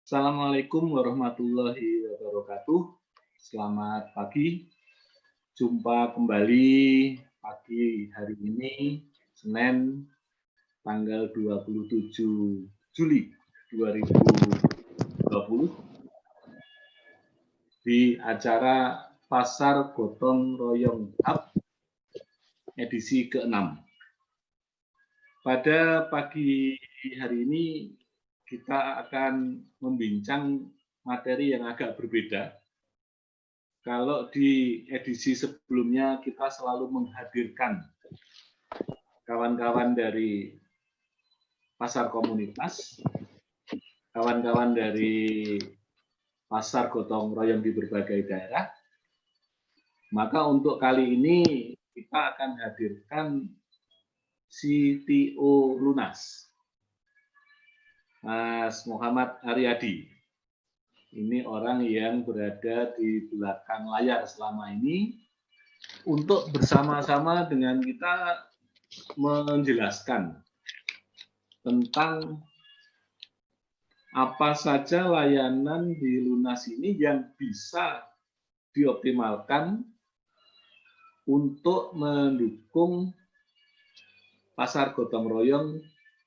Assalamualaikum warahmatullahi wabarakatuh. Selamat pagi. Jumpa kembali pagi hari ini, Senin, tanggal 27 Juli 2020, di acara Pasar Gotong Royong Hub edisi ke-6. Pada pagi hari ini kita akan membincang materi yang agak berbeda. Kalau di edisi sebelumnya kita selalu menghadirkan kawan-kawan dari pasar komunitas, kawan-kawan dari pasar gotong royong di berbagai daerah, maka untuk kali ini kita akan hadirkan CTO Lunas, Mas Muhammad Aryadi. Ini orang yang berada di belakang layar selama ini untuk bersama-sama dengan kita menjelaskan tentang apa saja layanan di Lunas ini yang bisa dioptimalkan untuk mendukung pasar gotong royong,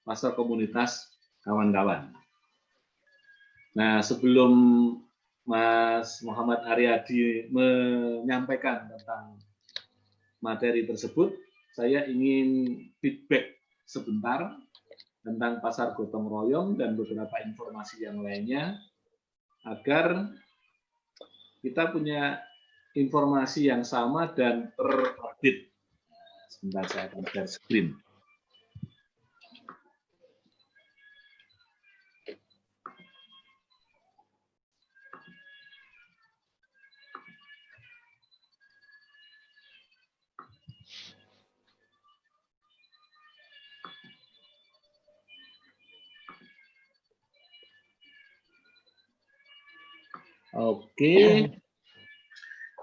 pasar komunitas kawan-kawan. Nah, sebelum Mas Muhammad Aryadi menyampaikan tentang materi tersebut, saya ingin feedback sebentar tentang pasar gotong royong dan beberapa informasi yang lainnya, agar kita punya informasi yang sama dan terupdate. Sebentar, saya akan share screen. Oke,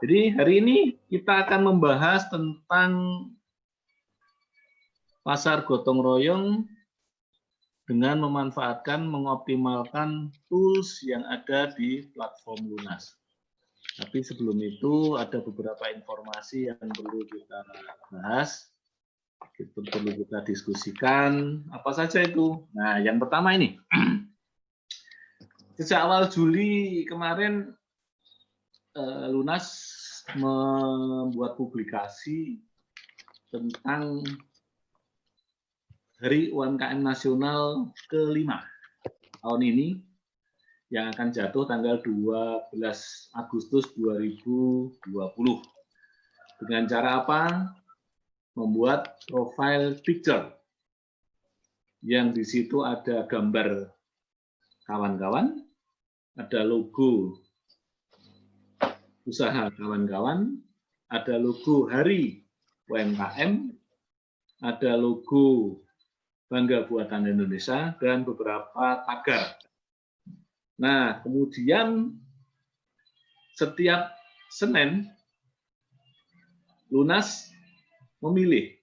jadi hari ini kita akan membahas tentang pasar gotong royong dengan memanfaatkan, mengoptimalkan tools yang ada di platform Lunas. Tapi sebelum itu ada beberapa informasi yang perlu kita bahas, perlu kita diskusikan. Apa saja itu? Nah, yang pertama ini. Sejak awal Juli kemarin, Lunas membuat publikasi tentang Hari UMKM Nasional ke-5 tahun ini yang akan jatuh tanggal 12 Agustus 2020. Dengan cara apa? Membuat profile picture yang di situ ada gambar kawan-kawan, ada logo usaha kawan-kawan, ada logo Hari UMKM, ada logo Bangga Buatan Indonesia, dan beberapa tagar. Nah, kemudian setiap Senin, Lunas memilih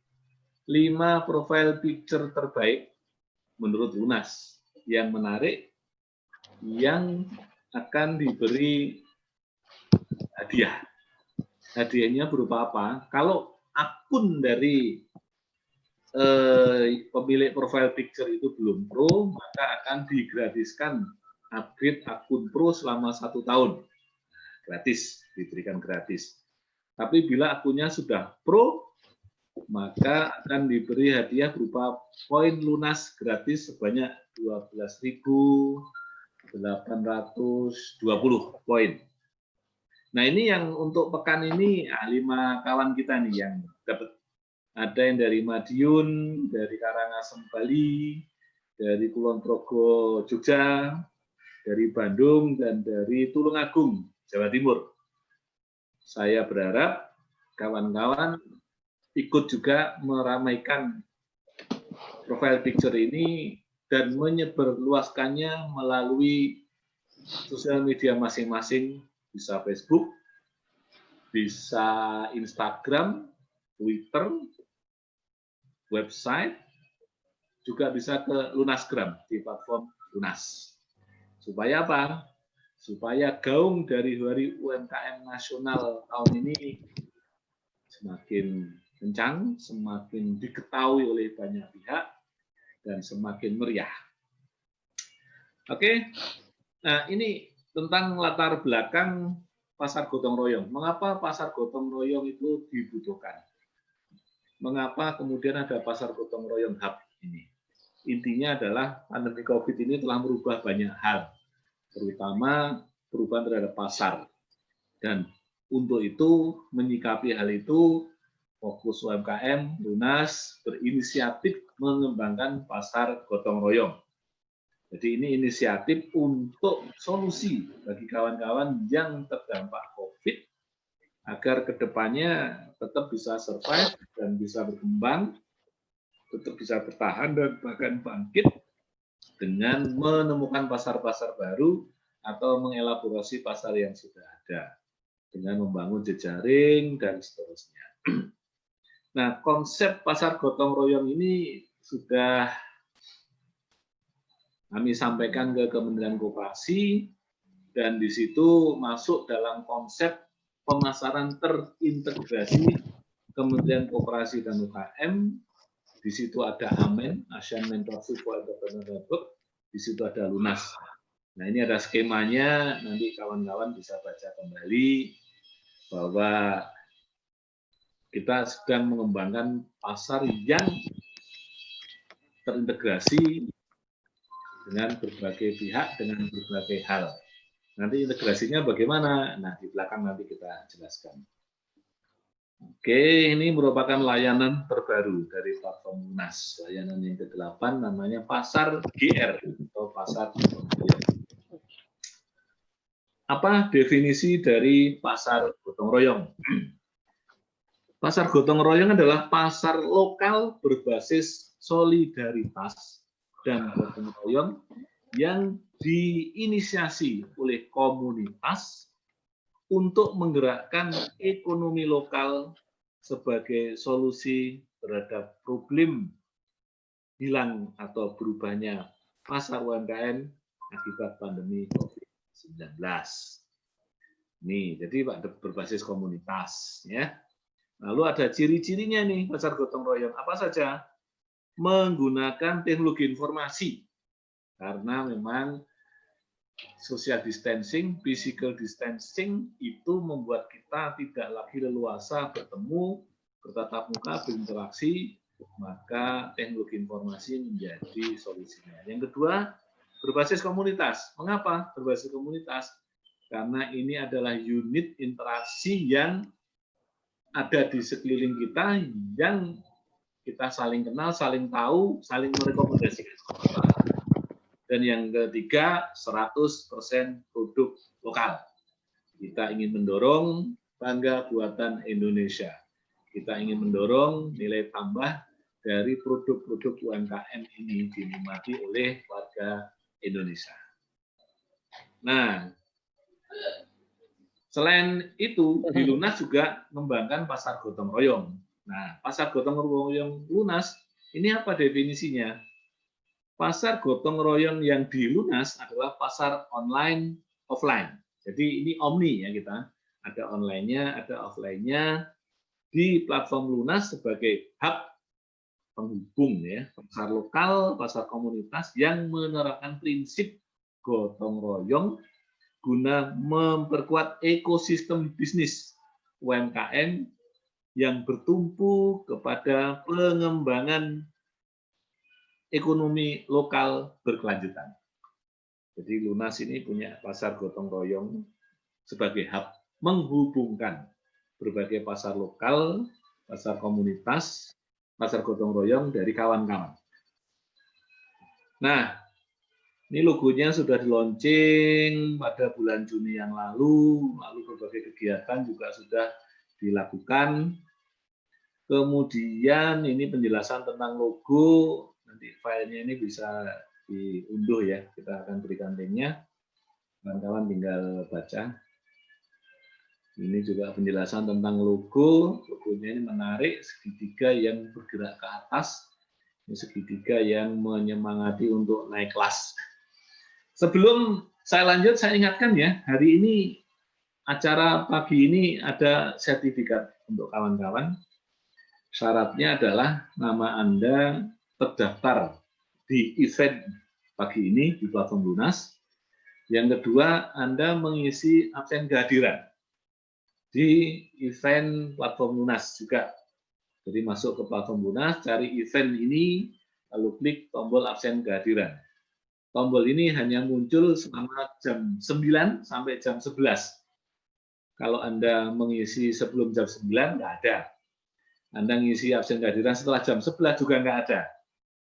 5 profile picture terbaik menurut Lunas yang menarik, yang akan diberi hadiah. Hadiahnya berupa apa? Kalau akun dari pemilik profile picture itu belum pro, maka akan digratiskan upgrade akun pro selama 1 tahun. Gratis, diberikan gratis. Tapi bila akunnya sudah pro, maka akan diberi hadiah berupa poin Lunas gratis sebanyak 12.820 poin. Nah, ini yang untuk pekan ini 5 kawan kita nih yang dapat. Ada yang dari Madiun, dari Karangasem Bali, dari Kulon Progo Jogja, dari Bandung, dan dari Tulungagung Jawa Timur. Saya berharap kawan-kawan ikut juga meramaikan profile picture ini dan menyebarluaskannya melalui sosial media masing-masing, bisa Facebook, bisa Instagram, Twitter, website, juga bisa ke Lunasgram di platform Lunas. Supaya apa? Supaya gaung dari Hari UMKM Nasional tahun ini semakin kencang, semakin diketahui oleh banyak pihak, dan semakin meriah. Oke, nah ini tentang latar belakang pasar gotong royong. Mengapa pasar gotong royong itu dibutuhkan? Mengapa kemudian ada pasar gotong royong hub ini? Intinya adalah pandemi COVID ini telah merubah banyak hal, terutama perubahan terhadap pasar. Dan untuk itu, menyikapi hal itu, Fokus UMKM Lunas berinisiatif mengembangkan pasar gotong royong. Jadi ini inisiatif untuk solusi bagi kawan-kawan yang terdampak COVID agar kedepannya tetap bisa survive dan bisa berkembang, tetap bisa bertahan dan bahkan bangkit dengan menemukan pasar-pasar baru atau mengelaborasi pasar yang sudah ada dengan membangun jejaring dan seterusnya. Nah, konsep pasar gotong royong ini sudah kami sampaikan ke Kementerian Koperasi dan di situ masuk dalam konsep pemasaran terintegrasi Kementerian Koperasi dan UKM. Di situ ada AMEN, Asian Mentorship for Entrepreneur Network, di situ ada Lunas. Nah, ini ada skemanya, nanti kawan-kawan bisa baca kembali bahwa kita sedang mengembangkan pasar yang terintegrasi dengan berbagai pihak, dengan berbagai hal. Nanti integrasinya bagaimana? Nah, di belakang nanti kita jelaskan. Oke, ini merupakan layanan terbaru dari platform Lunas. Layanan yang ke-8 namanya Pasar GR atau Pasar Gotong Royong. Apa definisi dari pasar gotong royong? Pasar gotong royong adalah pasar lokal berbasis solidaritas dan gotong royong yang diinisiasi oleh komunitas untuk menggerakkan ekonomi lokal sebagai solusi terhadap problem hilang atau berubahnya pasar UMKM akibat pandemi COVID-19. Nih, jadi Pak berbasis komunitas ya. Lalu ada ciri-cirinya nih pasar gotong royong. Apa saja? Menggunakan teknologi informasi. Karena memang social distancing, physical distancing itu membuat kita tidak lagi leluasa bertemu, bertatap muka, berinteraksi, maka teknologi informasi menjadi solusinya. Yang kedua, berbasis komunitas. Mengapa berbasis komunitas? Karena ini adalah unit interaksi yang ada di sekeliling kita yang kita saling kenal, saling tahu, saling merekomendasikan. Dan yang ketiga, 100% produk lokal. Kita ingin mendorong bangga buatan Indonesia. Kita ingin mendorong nilai tambah dari produk-produk UMKM ini dinikmati oleh warga Indonesia. Nah, selain itu, di Lunas juga mengembangkan pasar gotong royong. Nah, pasar gotong royong Lunas, ini apa definisinya? Pasar gotong royong yang di Lunas adalah pasar online, offline. Jadi ini omni ya kita. Ada online-nya, ada offline-nya. Di platform Lunas sebagai hub penghubung ya. Pasar lokal, pasar komunitas yang menerapkan prinsip gotong royong guna memperkuat ekosistem bisnis UMKM yang bertumpu kepada pengembangan ekonomi lokal berkelanjutan. Jadi Lunas ini punya pasar gotong royong sebagai hub menghubungkan berbagai pasar lokal, pasar komunitas, pasar gotong royong dari kawan-kawan. Nah, ini logonya sudah di-launching pada bulan Juni yang lalu berbagai kegiatan juga sudah dilakukan. Kemudian ini penjelasan tentang logo, nanti filenya ini bisa diunduh ya, kita akan berikan linknya, kawan-kawan tinggal baca. Ini juga penjelasan tentang logo, logonya ini menarik, segitiga yang bergerak ke atas, ini segitiga yang menyemangati untuk naik kelas. Sebelum Saya lanjut, saya ingatkan ya, hari ini acara pagi ini ada sertifikat untuk kawan-kawan. Syaratnya adalah nama Anda terdaftar di event pagi ini di platform Lunas. Yang kedua, Anda mengisi absen kehadiran di event platform Lunas juga. Jadi masuk ke platform Lunas, cari event ini, lalu klik tombol absen kehadiran. Tombol ini hanya muncul selama jam 9 sampai jam 11. Kalau Anda mengisi sebelum jam 9, nggak ada. Anda ngisi absen kehadiran setelah jam 11 juga nggak ada.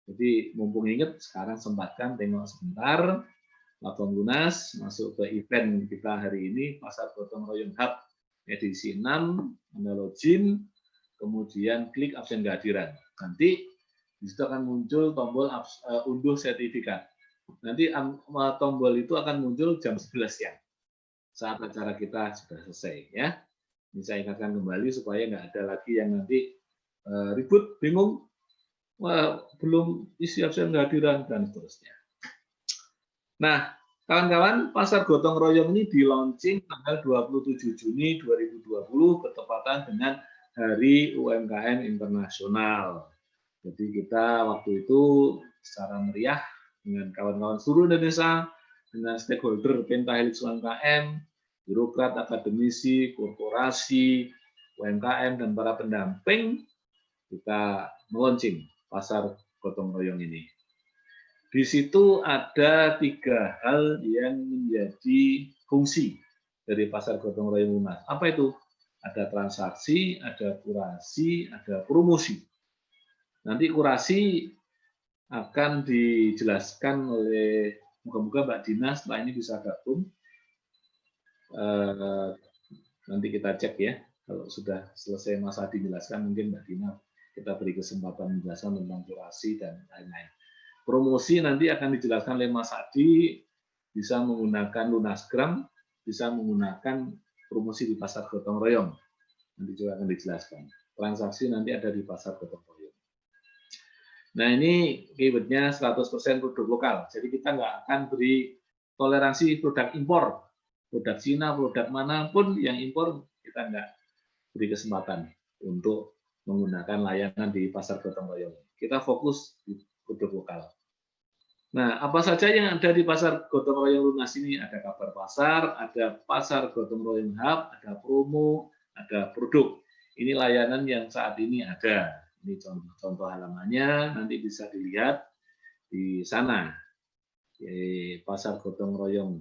Jadi mumpung ingat, sekarang sempatkan tengok sebentar, platform Lunas, masuk ke event kita hari ini, Pasar Gotong Royong Hub edisi 6, Anda login, kemudian klik absen kehadiran. Nanti di situ akan muncul tombol unduh sertifikat. Nanti tombol itu akan muncul jam 11 siang, saat acara kita sudah selesai. Ya. Ini saya ingatkan kembali supaya nggak ada lagi yang nanti ribut, bingung, wah, belum isi absen kehadiran, dan seterusnya. Nah, kawan-kawan, Pasar Gotong Royong ini di-launching tanggal 27 Juni 2020 bertepatan dengan Hari UMKM Internasional. Jadi kita waktu itu secara meriah dengan kawan-kawan seluruh Indonesia, dengan stakeholder Pentahelix UMKM, birokrat, akademisi, korporasi, UMKM, dan para pendamping, kita meluncing Pasar Gotong Royong ini. Di situ ada 3 hal yang menjadi fungsi dari Pasar Gotong Royong Lunas. Apa itu? Ada transaksi, ada kurasi, ada promosi. Nanti kurasi akan dijelaskan oleh, moga-moga Mbak Dina setelah ini bisa gabung. Nanti kita cek ya, kalau sudah selesai Mas Adi menjelaskan, mungkin Mbak Dina kita beri kesempatan menjelaskan tentang kurasi dan lain-lain. Promosi nanti akan dijelaskan oleh Mas Adi, bisa menggunakan Lunasgram, bisa menggunakan promosi di Pasar Gotong Royong. Nanti juga akan dijelaskan. Transaksi nanti ada di Pasar Gotong Royong. Nah, ini keywordnya 100% produk lokal. Jadi kita nggak akan beri toleransi produk impor. Produk Cina, produk manapun yang impor, kita nggak beri kesempatan untuk menggunakan layanan di Pasar Gotong Royong. Kita fokus di produk lokal. Nah, apa saja yang ada di Pasar Gotong Royong Lunas ini? Ada kabar pasar, ada Pasar Gotong Royong Hub, ada promo, ada produk. Ini layanan yang saat ini ada. Ini contoh halamannya, nanti bisa dilihat di sana. Di Pasar Gotong Royong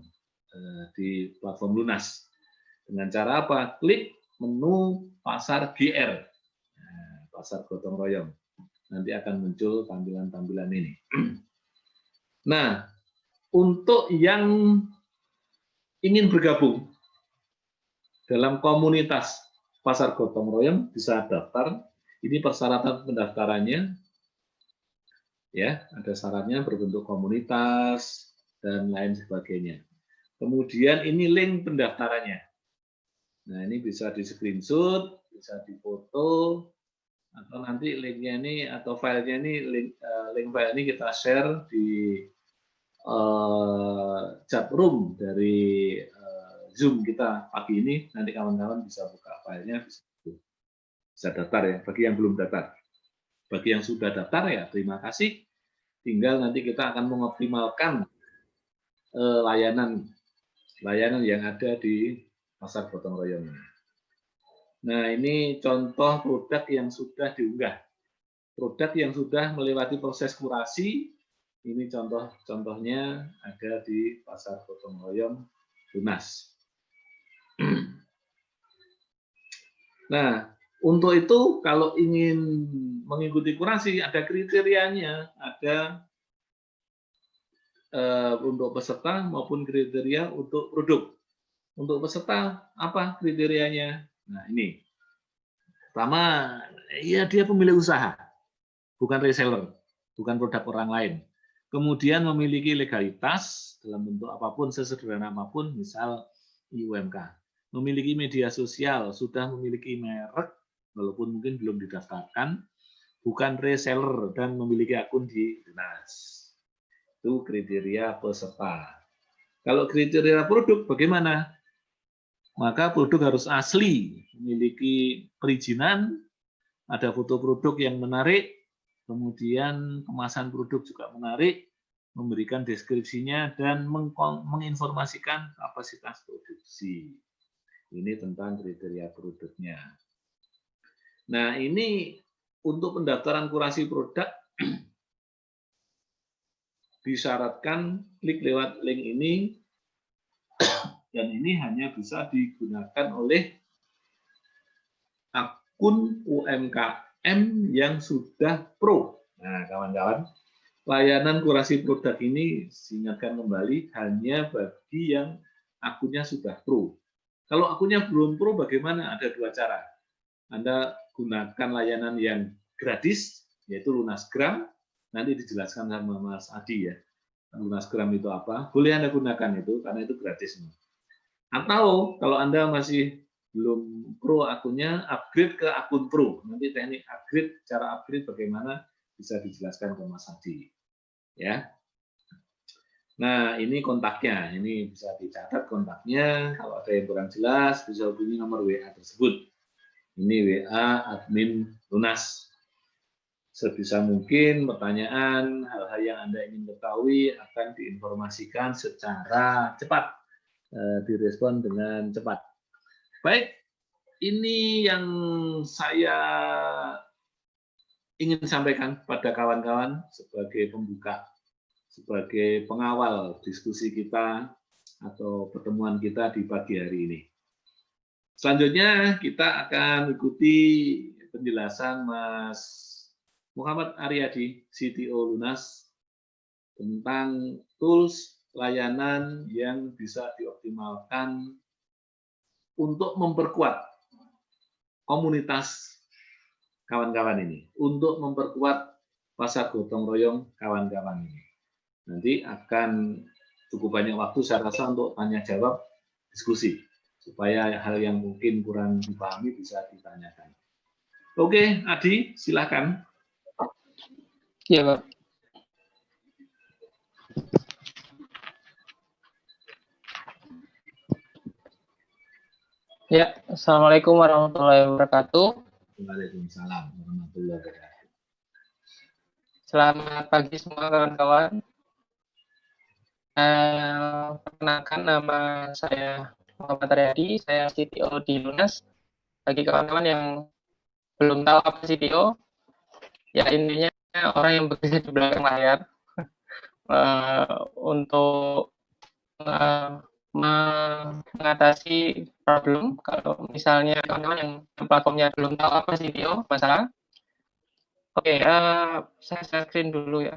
di platform Lunas. Dengan cara apa? Klik menu Pasar GR. Nah, Pasar Gotong Royong. Nanti akan muncul tampilan-tampilan ini. Nah, untuk yang ingin bergabung dalam komunitas Pasar Gotong Royong bisa daftar. Ini persyaratan pendaftarannya. Ya, ada syaratnya berbentuk komunitas dan lain sebagainya. Kemudian ini link pendaftarannya. Nah, ini bisa di-screenshot, bisa difoto, atau nanti linknya ini atau filenya ini link file ini kita share di chat room dari Zoom kita pagi ini. Nanti kawan-kawan bisa buka filenya, bisa daftar ya. Bagi yang belum daftar, bagi yang sudah daftar ya terima kasih. Tinggal nanti kita akan mengoptimalkan layanan yang ada di Pasar Gotong Royong. Nah, ini contoh produk yang sudah diunggah. Produk yang sudah melewati proses kurasi, ini contohnya ada di Pasar Gotong Royong Lunas. Nah, untuk itu kalau ingin mengikuti kurasi ada kriterianya, ada untuk peserta maupun kriteria untuk produk. Untuk peserta apa kriterianya? Nah, ini. Pertama, ya dia pemilik usaha, bukan reseller, bukan produk orang lain. Kemudian memiliki legalitas dalam bentuk apapun, sesederhana apapun, misal IUMK. Memiliki media sosial, sudah memiliki merek, walaupun mungkin belum didaftarkan, bukan reseller, dan memiliki akun di Lunas. Itu kriteria peserta. Kalau kriteria produk bagaimana? Maka produk harus asli, memiliki perizinan, ada foto produk yang menarik, kemudian kemasan produk juga menarik, memberikan deskripsinya, dan menginformasikan kapasitas produksi. Ini tentang kriteria produknya. Nah, ini untuk pendaftaran kurasi produk disyaratkan klik lewat link ini, dan ini hanya bisa digunakan oleh akun UMKM yang sudah pro. Nah, kawan-kawan, layanan kurasi produk ini, ingatkan kembali, hanya bagi yang akunnya sudah pro. Kalau akunnya belum pro, bagaimana? Ada dua cara. Anda gunakan layanan yang gratis, yaitu Lunasgram. Nanti dijelaskan sama Mas Adi ya. Lunasgram itu apa? Boleh Anda gunakan itu, karena itu gratis. Atau kalau Anda masih belum pro akunnya, upgrade ke akun pro. Nanti teknik upgrade, cara upgrade bagaimana bisa dijelaskan ke Mas Adi. Ya. Nah, ini kontaknya. Ini bisa dicatat kontaknya. Kalau ada yang kurang jelas, bisa hubungi nomor WA tersebut. Ini WA admin Lunas. Sebisa mungkin pertanyaan, hal-hal yang Anda ingin ketahui akan diinformasikan secara cepat, direspon dengan cepat. Baik, ini yang saya ingin sampaikan pada kawan-kawan sebagai pembuka, sebagai pengawal diskusi kita atau pertemuan kita di pagi hari ini. Selanjutnya kita akan ikuti penjelasan Mas Muhammad Aryadi, CTO Lunas, tentang tools layanan yang bisa dioptimalkan untuk memperkuat komunitas kawan-kawan ini, untuk memperkuat pasar gotong royong kawan-kawan ini. Nanti akan cukup banyak waktu saya rasa untuk tanya jawab diskusi, supaya hal yang mungkin kurang dipahami bisa ditanyakan. Oke, Adi, silakan. Iya, Pak. Ya, Assalamualaikum warahmatullahi wabarakatuh. Waalaikumsalam warahmatullahi wabarakatuh. Selamat pagi semua kawan-kawan. Perkenalkan, nama saya Muhammad Aryadi, saya CTO di Lunas. Bagi kawan-kawan yang belum tahu apa CTO, ya intinya orang yang bekerja di belakang layar untuk mengatasi problem. Kalau misalnya kawan-kawan yang platformnya belum tahu apa CTO, masalah. Oke, saya share screen dulu ya.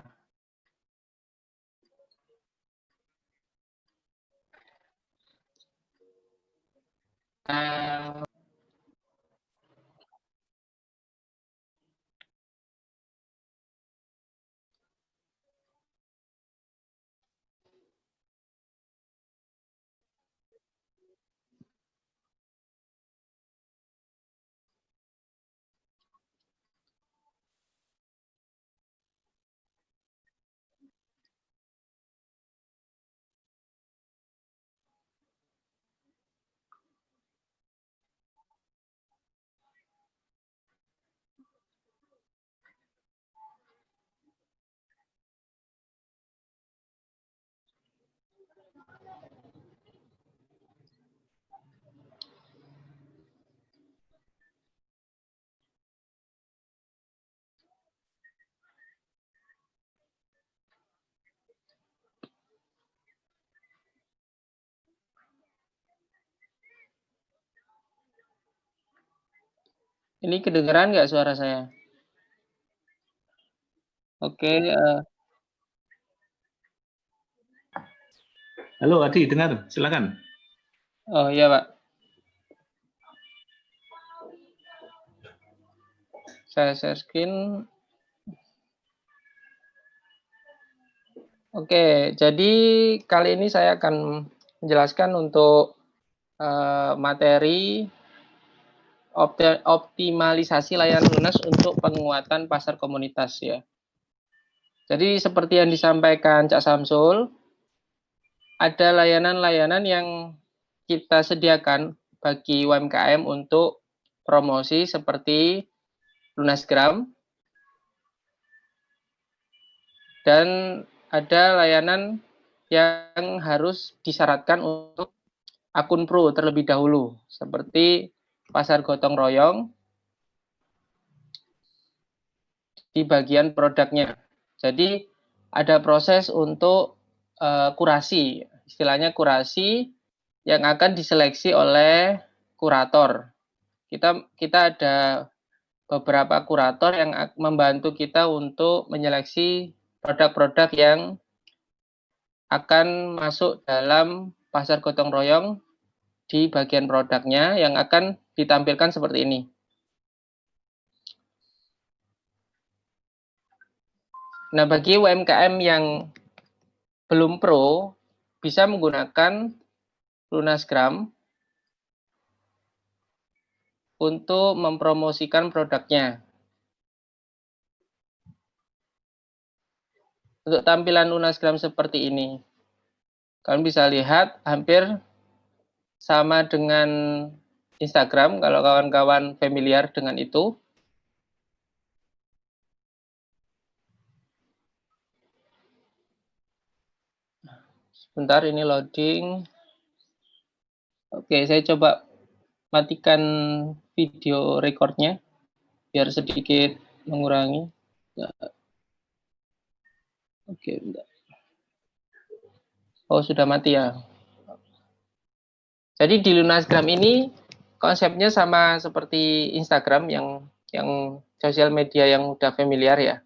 Ini kedengeran nggak suara saya? Oke. Halo Adi, dengar, silakan. Oh iya Pak. Saya share screen. Oke, jadi kali ini saya akan menjelaskan untuk materi optimalisasi layanan lunas untuk penguatan pasar komunitas ya. Jadi seperti yang disampaikan Cak Samsul, ada layanan-layanan yang kita sediakan bagi UMKM untuk promosi seperti Lunasgram, dan ada layanan yang harus disyaratkan untuk akun pro terlebih dahulu, seperti pasar gotong royong di bagian produknya. Jadi ada proses untuk kurasi, istilahnya kurasi yang akan diseleksi oleh kurator. Kita ada beberapa kurator yang membantu kita untuk menyeleksi produk-produk yang akan masuk dalam pasar gotong royong di bagian produknya yang akan ditampilkan seperti ini. Nah, bagi UMKM yang belum pro, bisa menggunakan Lunasgram untuk mempromosikan produknya. Untuk tampilan Lunasgram seperti ini, kalian bisa lihat hampir sama dengan Instagram, kalau kawan-kawan familiar dengan itu. Sebentar, ini loading. Oke, saya coba matikan video recordnya biar sedikit mengurangi. Oke, bentar. Oh, sudah mati ya. Jadi di Lunasgram ini konsepnya sama seperti Instagram yang sosial media yang udah familiar ya.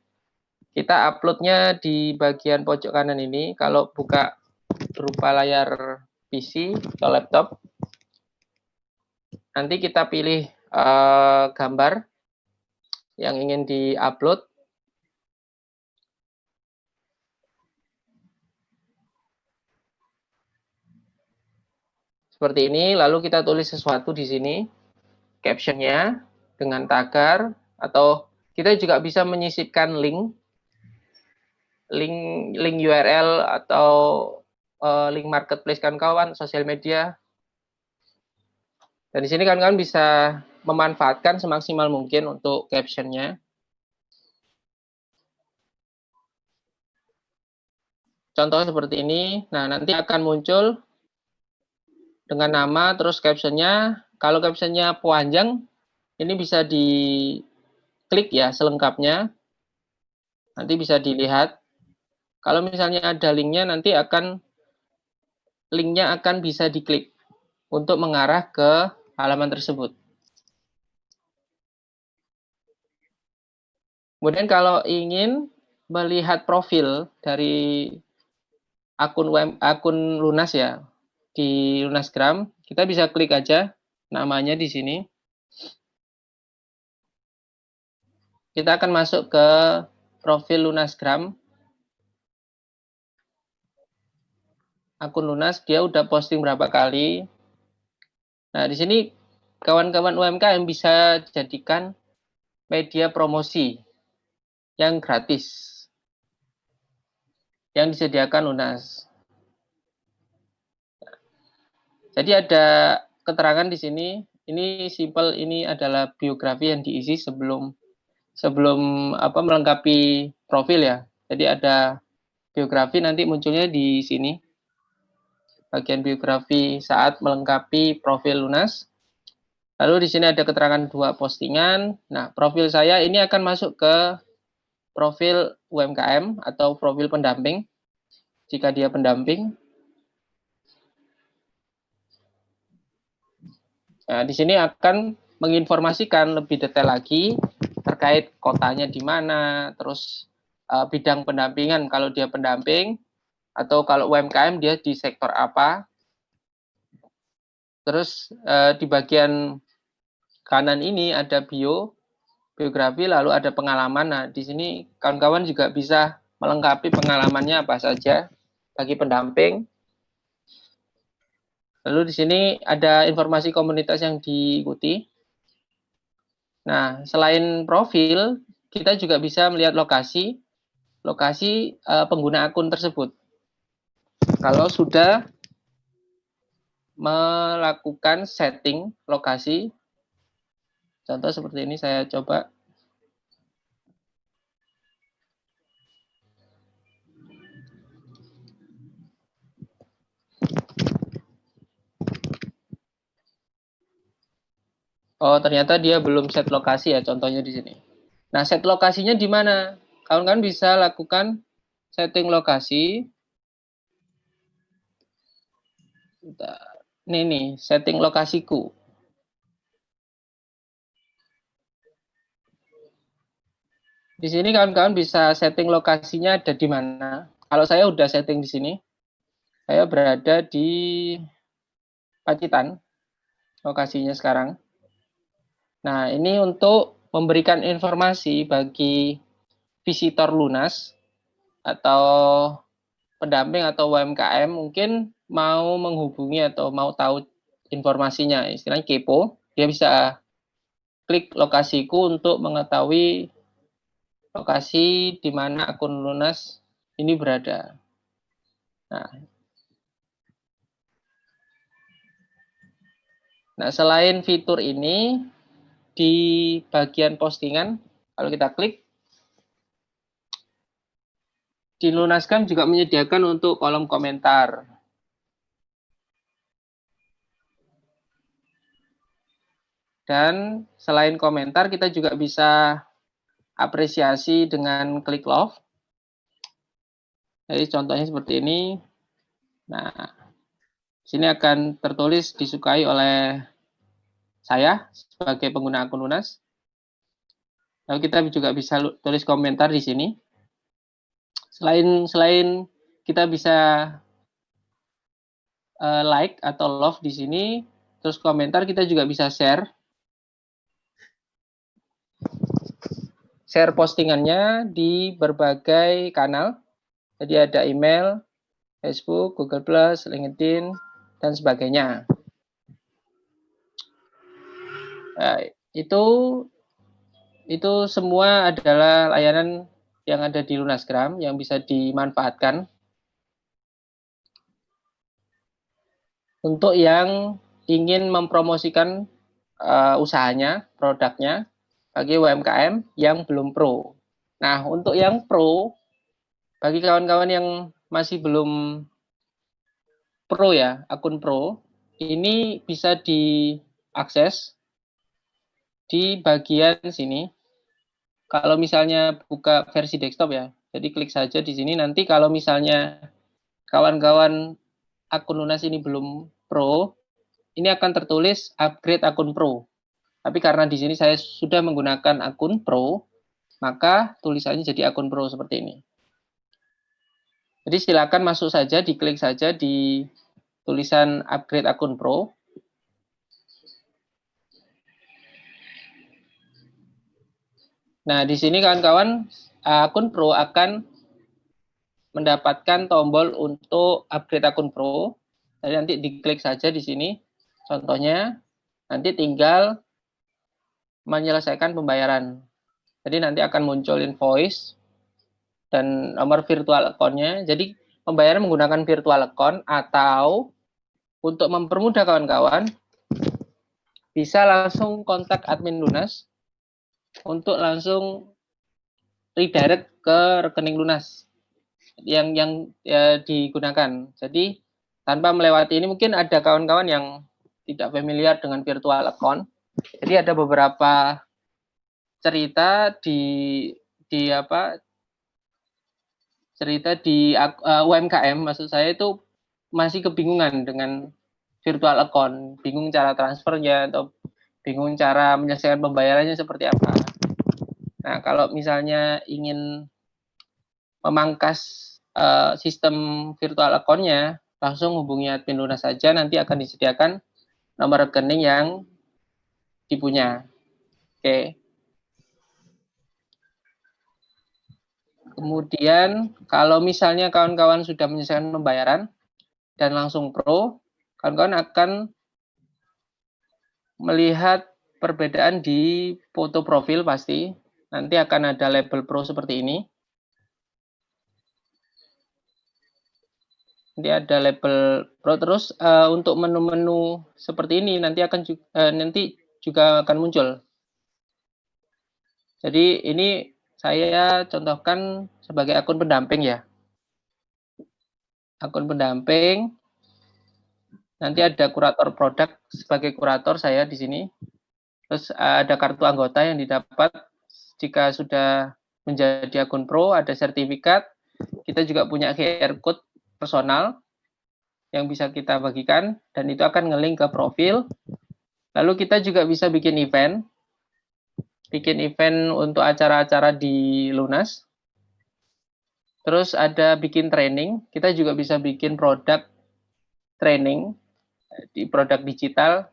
Kita uploadnya di bagian pojok kanan ini. Kalau buka berupa layar PC atau laptop, nanti kita pilih gambar yang ingin di-upload. Seperti ini, lalu kita tulis sesuatu di sini, captionnya dengan tagar, atau kita juga bisa menyisipkan link URL atau link marketplace kawan-kawan, sosial media. Dan di sini kawan-kawan bisa memanfaatkan semaksimal mungkin untuk captionnya. Contohnya seperti ini. Nah, nanti akan muncul dengan nama, terus captionnya. Kalau captionnya panjang, ini bisa diklik ya selengkapnya. Nanti bisa dilihat. Kalau misalnya ada linknya, nanti linknya akan bisa diklik untuk mengarah ke halaman tersebut. Kemudian kalau ingin melihat profil dari akun Lunas ya, di Lunasgram, kita bisa klik aja namanya di sini. Kita akan masuk ke profil Lunasgram. Akun Lunas, dia udah posting berapa kali. Nah, di sini kawan-kawan UMKM bisa jadikan media promosi yang gratis yang disediakan Lunas. Jadi ada keterangan di sini. Ini simple, ini adalah biografi yang diisi sebelum melengkapi profil ya. Jadi ada biografi, nanti munculnya di sini. Bagian biografi saat melengkapi profil Lunas. Lalu di sini ada keterangan 2 postingan. Nah, profil saya ini akan masuk ke profil UMKM atau profil pendamping jika dia pendamping. Nah, di sini akan menginformasikan lebih detail lagi terkait kotanya di mana, terus bidang pendampingan kalau dia pendamping, atau kalau UMKM dia di sektor apa. Terus di bagian kanan ini ada biografi, lalu ada pengalaman. Nah, di sini kawan-kawan juga bisa melengkapi pengalamannya apa saja bagi pendamping. Lalu di sini ada informasi komunitas yang diikuti. Nah, selain profil, kita juga bisa melihat lokasi pengguna akun tersebut. kalau sudah melakukan setting lokasi. Contoh seperti ini saya coba. Oh, ternyata dia belum set lokasi ya, contohnya di sini. Nah, set lokasinya di mana? Kawan-kawan bisa lakukan setting lokasi. Ini nih, setting lokasiku. Di sini kawan-kawan bisa setting lokasinya ada di mana. Kalau saya udah setting di sini, saya berada di Pacitan, lokasinya sekarang. Nah, ini untuk memberikan informasi bagi visitor lunas atau pendamping atau UMKM mungkin mau menghubungi atau mau tahu informasinya, istilahnya kepo, dia bisa klik lokasiku untuk mengetahui lokasi di mana akun lunas ini berada. Nah, selain fitur ini, di bagian postingan, kalau kita klik, di Lunascam juga menyediakan untuk kolom komentar. Dan selain komentar, kita juga bisa apresiasi dengan klik love. Jadi contohnya seperti ini. Nah, sini akan tertulis disukai oleh saya sebagai pengguna akun Lunas. Lalu kita juga bisa tulis komentar di sini. Selain kita bisa like atau love di sini, terus komentar kita juga bisa share. Share postingannya di berbagai kanal. Jadi ada email, Facebook, Google+, LinkedIn, dan sebagainya. Nah, itu semua adalah layanan yang ada di Lunasgram yang bisa dimanfaatkan untuk yang ingin mempromosikan usahanya, produknya bagi UMKM yang belum pro. Nah, untuk yang pro, bagi kawan-kawan yang masih belum pro ya, akun pro, ini bisa diakses di bagian sini. Kalau misalnya buka versi desktop ya, jadi klik saja di sini. Nanti kalau misalnya kawan-kawan akun Lunas ini belum pro, ini akan tertulis upgrade akun pro. Tapi karena di sini saya sudah menggunakan akun pro, maka tulisannya jadi akun pro seperti ini. Jadi silakan masuk saja, diklik saja di tulisan upgrade akun pro. Nah, di sini kawan-kawan akun pro akan mendapatkan tombol untuk upgrade akun pro. Jadi nanti diklik saja di sini. Contohnya, nanti tinggal menyelesaikan pembayaran. Jadi nanti akan muncul invoice dan nomor virtual account-nya. Jadi pembayaran menggunakan virtual account atau untuk mempermudah kawan-kawan bisa langsung kontak admin Lunas untuk langsung redirect ke rekening Lunas yang ya, digunakan. Jadi tanpa melewati ini mungkin ada kawan-kawan yang tidak familiar dengan virtual account. Jadi ada beberapa cerita di UMKM maksud saya itu masih kebingungan dengan virtual account, bingung cara transfernya atau bingung cara menyelesaikan pembayarannya seperti apa. Nah, kalau misalnya ingin memangkas sistem virtual account-nya, langsung hubungi admin Lunas saja, nanti akan disediakan nomor rekening yang dipunya. Oke. Kemudian, kalau misalnya kawan-kawan sudah menyelesaikan pembayaran dan langsung pro, kawan-kawan akan melihat perbedaan di foto profil pasti. Nanti akan ada label pro seperti ini. Nanti ada label Pro, terus untuk menu-menu seperti ini nanti juga akan muncul. Jadi ini saya contohkan sebagai akun pendamping ya. Akun pendamping. Nanti ada kurator produk, sebagai kurator saya di sini. Terus ada kartu anggota yang didapat jika sudah menjadi akun pro, ada sertifikat. Kita juga punya QR code personal yang bisa kita bagikan, dan itu akan nge-link ke profil. Lalu kita juga bisa bikin event untuk acara-acara di Lunas. Terus ada bikin training, kita juga bisa bikin produk training di produk digital,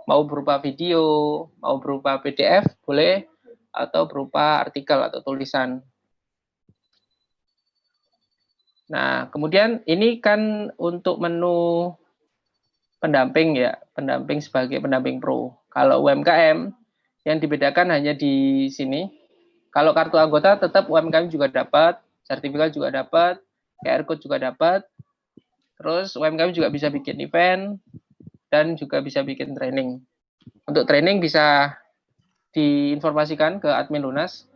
mau berupa video, mau berupa PDF, boleh, atau berupa artikel atau tulisan. Nah, kemudian ini kan untuk menu pendamping ya, pendamping sebagai pendamping pro. Kalau UMKM, yang dibedakan hanya di sini. Kalau kartu anggota tetap UMKM juga dapat, sertifikat juga dapat, QR code juga dapat. Terus UMKM juga bisa bikin event, dan juga bisa bikin training. Untuk training bisa diinformasikan ke admin Lunas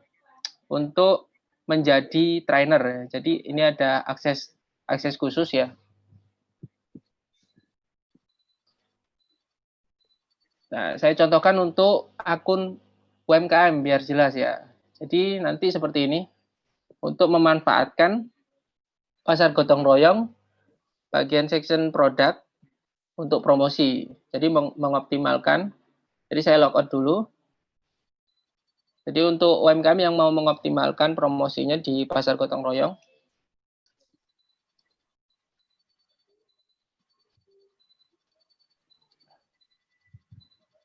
untuk menjadi trainer. Jadi ini ada akses khusus ya. Nah, saya contohkan untuk akun UMKM biar jelas ya. Jadi nanti seperti ini, untuk memanfaatkan pasar gotong royong, bagian section produk untuk promosi. Jadi mengoptimalkan. Jadi saya logout dulu. Jadi untuk UMKM yang mau mengoptimalkan promosinya di pasar gotong royong,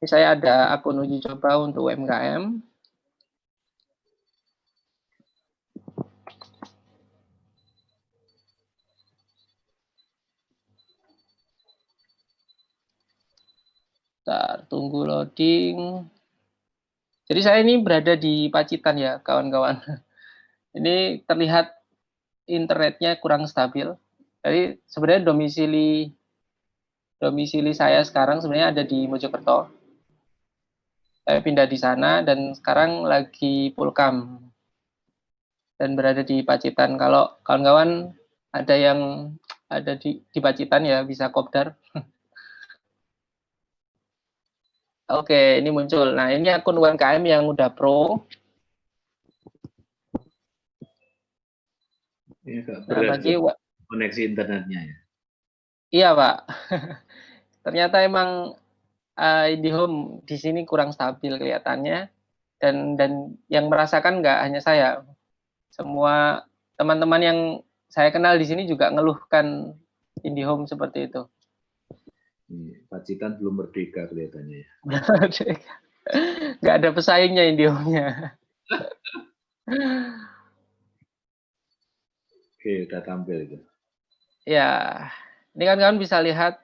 ini saya ada akun uji coba untuk UMKM. Bentar, tunggu loading. Jadi saya ini berada di Pacitan ya, kawan-kawan. Ini terlihat internetnya kurang stabil. Jadi sebenarnya domisili saya sekarang sebenarnya ada di Mojokerto. Saya pindah di sana dan sekarang lagi pulkam dan berada di Pacitan. Kalau kawan-kawan ada yang ada di Pacitan ya bisa kopdar. Oke, ini muncul. Nah, ini akun UMKM yang udah pro. Ini agak berat koneksi internetnya ya. Iya, Pak. Ternyata emang IndiHome di sini kurang stabil kelihatannya, dan yang merasakan nggak hanya saya, semua teman-teman yang saya kenal di sini juga ngeluhkan IndiHome seperti itu. Pacitan belum merdeka kelihatannya ya. Nggak ada pesaingnya IndiHome-nya. Oke, udah tampil itu. Ya, ini kan kalian bisa lihat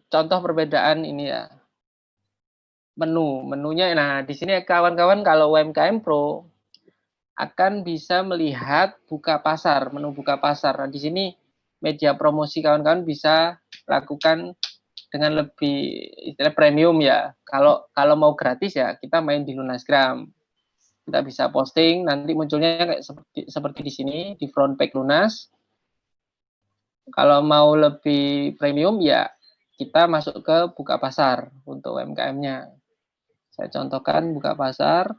contoh perbedaan ini ya. Menunya. Nah, di sini kawan-kawan kalau UMKM Pro akan bisa melihat buka pasar, menu buka pasar. Nah, di sini media promosi kawan-kawan bisa lakukan dengan lebih istilah premium ya. Kalau mau gratis ya kita main di Lunasgram. Kita bisa posting, nanti munculnya kayak seperti di sini di front page Lunas. Kalau mau lebih premium ya kita masuk ke buka pasar untuk UMKM-nya. Saya contohkan buka pasar.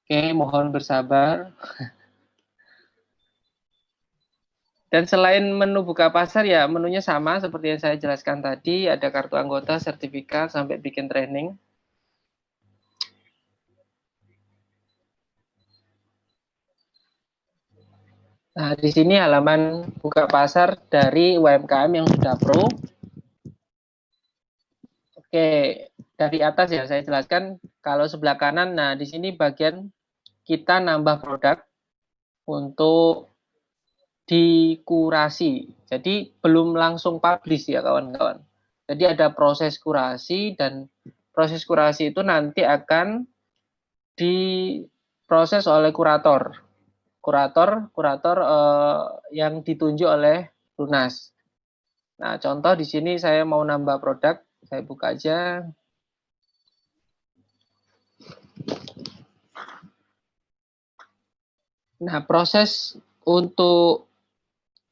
Oke, mohon bersabar. Dan selain menu buka pasar ya menunya sama seperti yang saya jelaskan tadi, ada kartu anggota, sertifikat, sampai bikin training. Nah, di sini halaman buka pasar dari UMKM yang sudah pro. Oke, dari atas ya saya jelaskan. Kalau sebelah kanan, nah di sini bagian kita nambah produk untuk dikurasi. Jadi belum langsung publish ya kawan-kawan. Jadi ada proses kurasi, dan proses kurasi itu nanti akan diproses oleh kurator. Kurator yang ditunjuk oleh Lunas. Nah, contoh di sini saya mau nambah produk, saya buka aja. Nah, proses untuk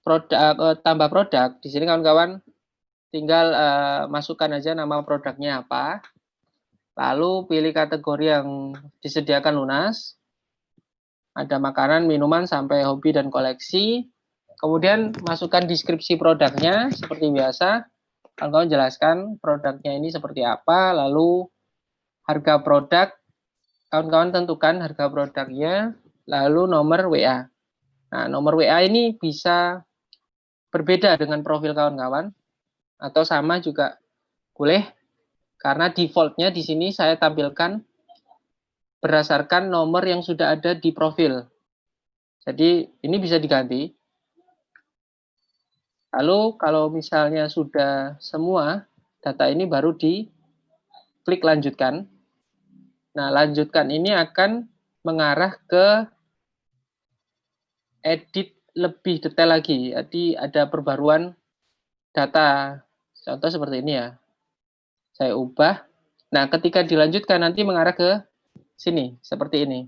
produk tambah produk di sini kawan-kawan tinggal masukkan aja nama produknya apa. Lalu pilih kategori yang disediakan Lunas. Ada makanan, minuman, sampai hobi dan koleksi. Kemudian masukkan deskripsi produknya seperti biasa. Kawan-kawan jelaskan produknya ini seperti apa, lalu harga produk, kawan-kawan tentukan harga produknya, lalu nomor WA. Nah, nomor WA ini bisa berbeda dengan profil kawan-kawan, atau sama juga boleh, karena defaultnya di sini saya tampilkan berdasarkan nomor yang sudah ada di profil. Jadi ini bisa diganti. Lalu kalau misalnya sudah semua data ini baru diklik lanjutkan. Nah, lanjutkan ini akan mengarah ke edit lebih detail lagi. Jadi ada perbaruan data. Contoh seperti ini ya. Saya ubah. Nah, ketika dilanjutkan nanti mengarah ke sini, seperti ini.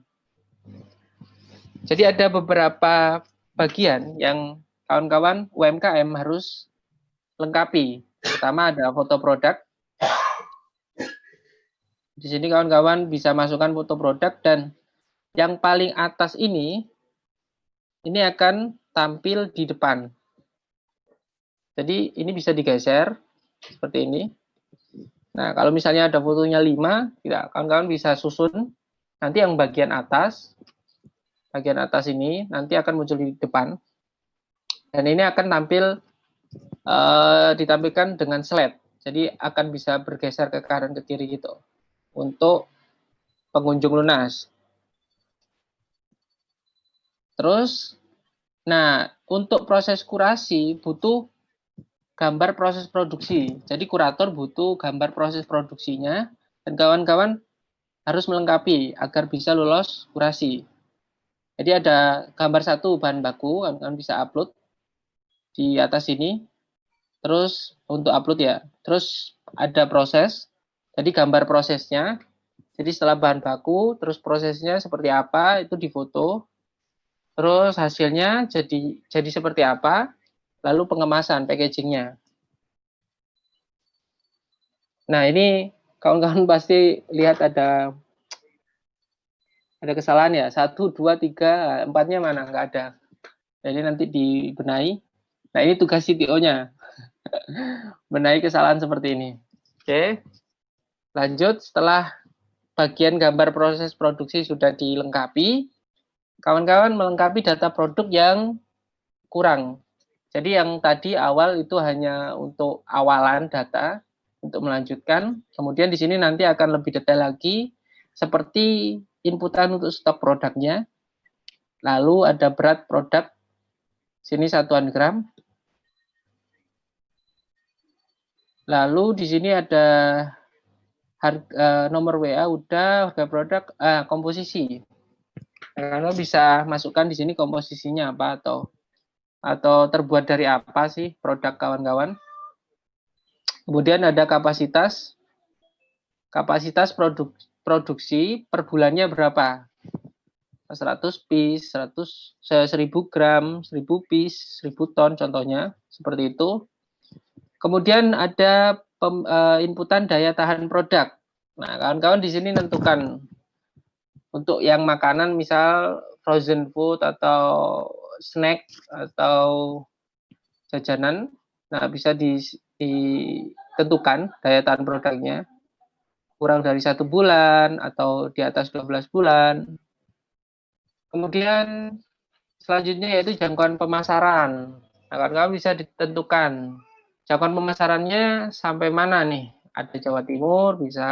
Jadi ada beberapa bagian yang kawan-kawan UMKM harus lengkapi. Pertama ada foto produk. Di sini kawan-kawan bisa masukkan foto produk, dan yang paling atas ini akan tampil di depan. Jadi ini bisa digeser seperti ini. Nah, kalau misalnya ada fotonya 5, tidak, kawan-kawan bisa susun. Nanti yang bagian atas ini nanti akan muncul di depan. Dan ini akan tampil ditampilkan dengan slide. Jadi akan bisa bergeser ke kanan ke kiri gitu untuk pengunjung Lunas. Terus, nah untuk proses kurasi butuh gambar proses produksi. Jadi kurator butuh gambar proses produksinya, dan kawan-kawan harus melengkapi agar bisa lolos kurasi. Jadi ada gambar satu bahan baku, kawan-kawan bisa upload di atas ini. Terus untuk upload ya. Terus ada proses. Jadi gambar prosesnya. Jadi setelah bahan baku, terus prosesnya seperti apa itu difoto. Terus hasilnya jadi seperti apa. Lalu pengemasan, packagingnya. Nah, ini kawan-kawan pasti lihat ada kesalahan ya. 1, 2, 3, 4-nya mana? Nggak ada. Jadi nanti dibenahi. Nah, ini tugas CTO-nya. Benahi kesalahan seperti ini. Oke. Lanjut, setelah bagian gambar proses produksi sudah dilengkapi, kawan-kawan melengkapi data produk yang kurang. Jadi yang tadi awal itu hanya untuk awalan data, untuk melanjutkan. Kemudian di sini nanti akan lebih detail lagi, seperti inputan untuk stok produknya. Lalu ada berat produk, sini satuan gram. Lalu di sini ada harga, nomor WA udah, harga produk, komposisi. Karena bisa masukkan di sini komposisinya apa, atau terbuat dari apa sih produk kawan-kawan. Kemudian ada kapasitas produksi per bulannya berapa? 100 piece, 1000 gram, 1000 piece, 1000 ton contohnya, seperti itu. Kemudian ada inputan daya tahan produk. Nah, kawan-kawan di sini tentukan untuk yang makanan, misal frozen food atau snack atau jajanan, nah bisa ditentukan daya tahan produknya kurang dari 1 bulan atau di atas 12 bulan. Kemudian selanjutnya yaitu jangkauan pemasaran. Nah, kawan-kawan bisa ditentukan jangkauan pemasarannya sampai mana nih? Ada Jawa Timur bisa,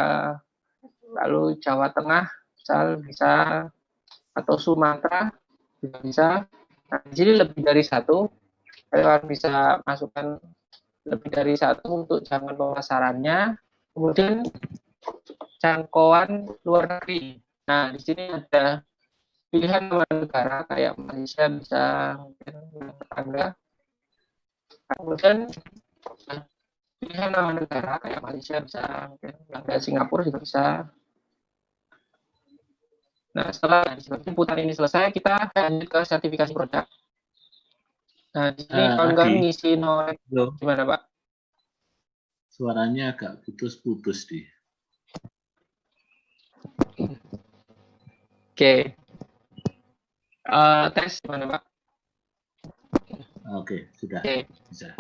lalu Jawa Tengah bisa, atau Sumatera juga bisa. Nah, di sini lebih dari 1, kalian bisa masukkan lebih dari 1 untuk jangkauan pemasarannya. Kemudian jangkauan luar negeri. Nah, di sini ada pilihan nama negara kayak Malaysia bisa mungkin Anda. Kemudian pilihan nama negara kayak Malaysia bisa mungkin Anda, Singapura juga bisa. Nah, setelah inputan ini selesai, kita lanjut ke sertifikasi produk. Nah, di sini kawan-kawan Adi, ngisi nomor halo. gimana, Pak? Suaranya agak putus-putus di. Oke. Tes gimana, Pak? Oke, sudah Oke. bisa.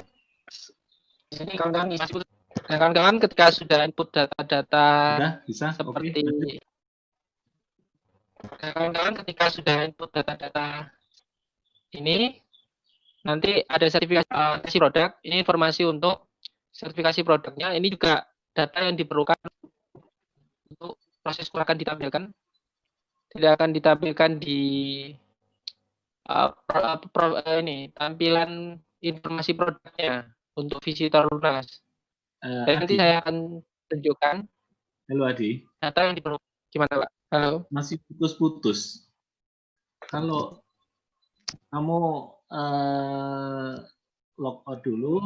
Di sini kawan-kawan ngisi. Nah, kawan-kawan ketika sudah input data-data Sudah bisa? seperti Oke. nah, kawan-kawan ketika sudah input data-data ini, nanti ada sertifikasi produk. Ini informasi untuk sertifikasi produknya. Ini juga data yang diperlukan untuk proses akan ditampilkan. Tidak akan ditampilkan di ini tampilan informasi produknya untuk visitor lunas. Dan nanti Adi, saya akan tunjukkan halo Adi, data yang diperlukan. Gimana, Pak? Halo. masih putus-putus. Kalau kamu log out dulu,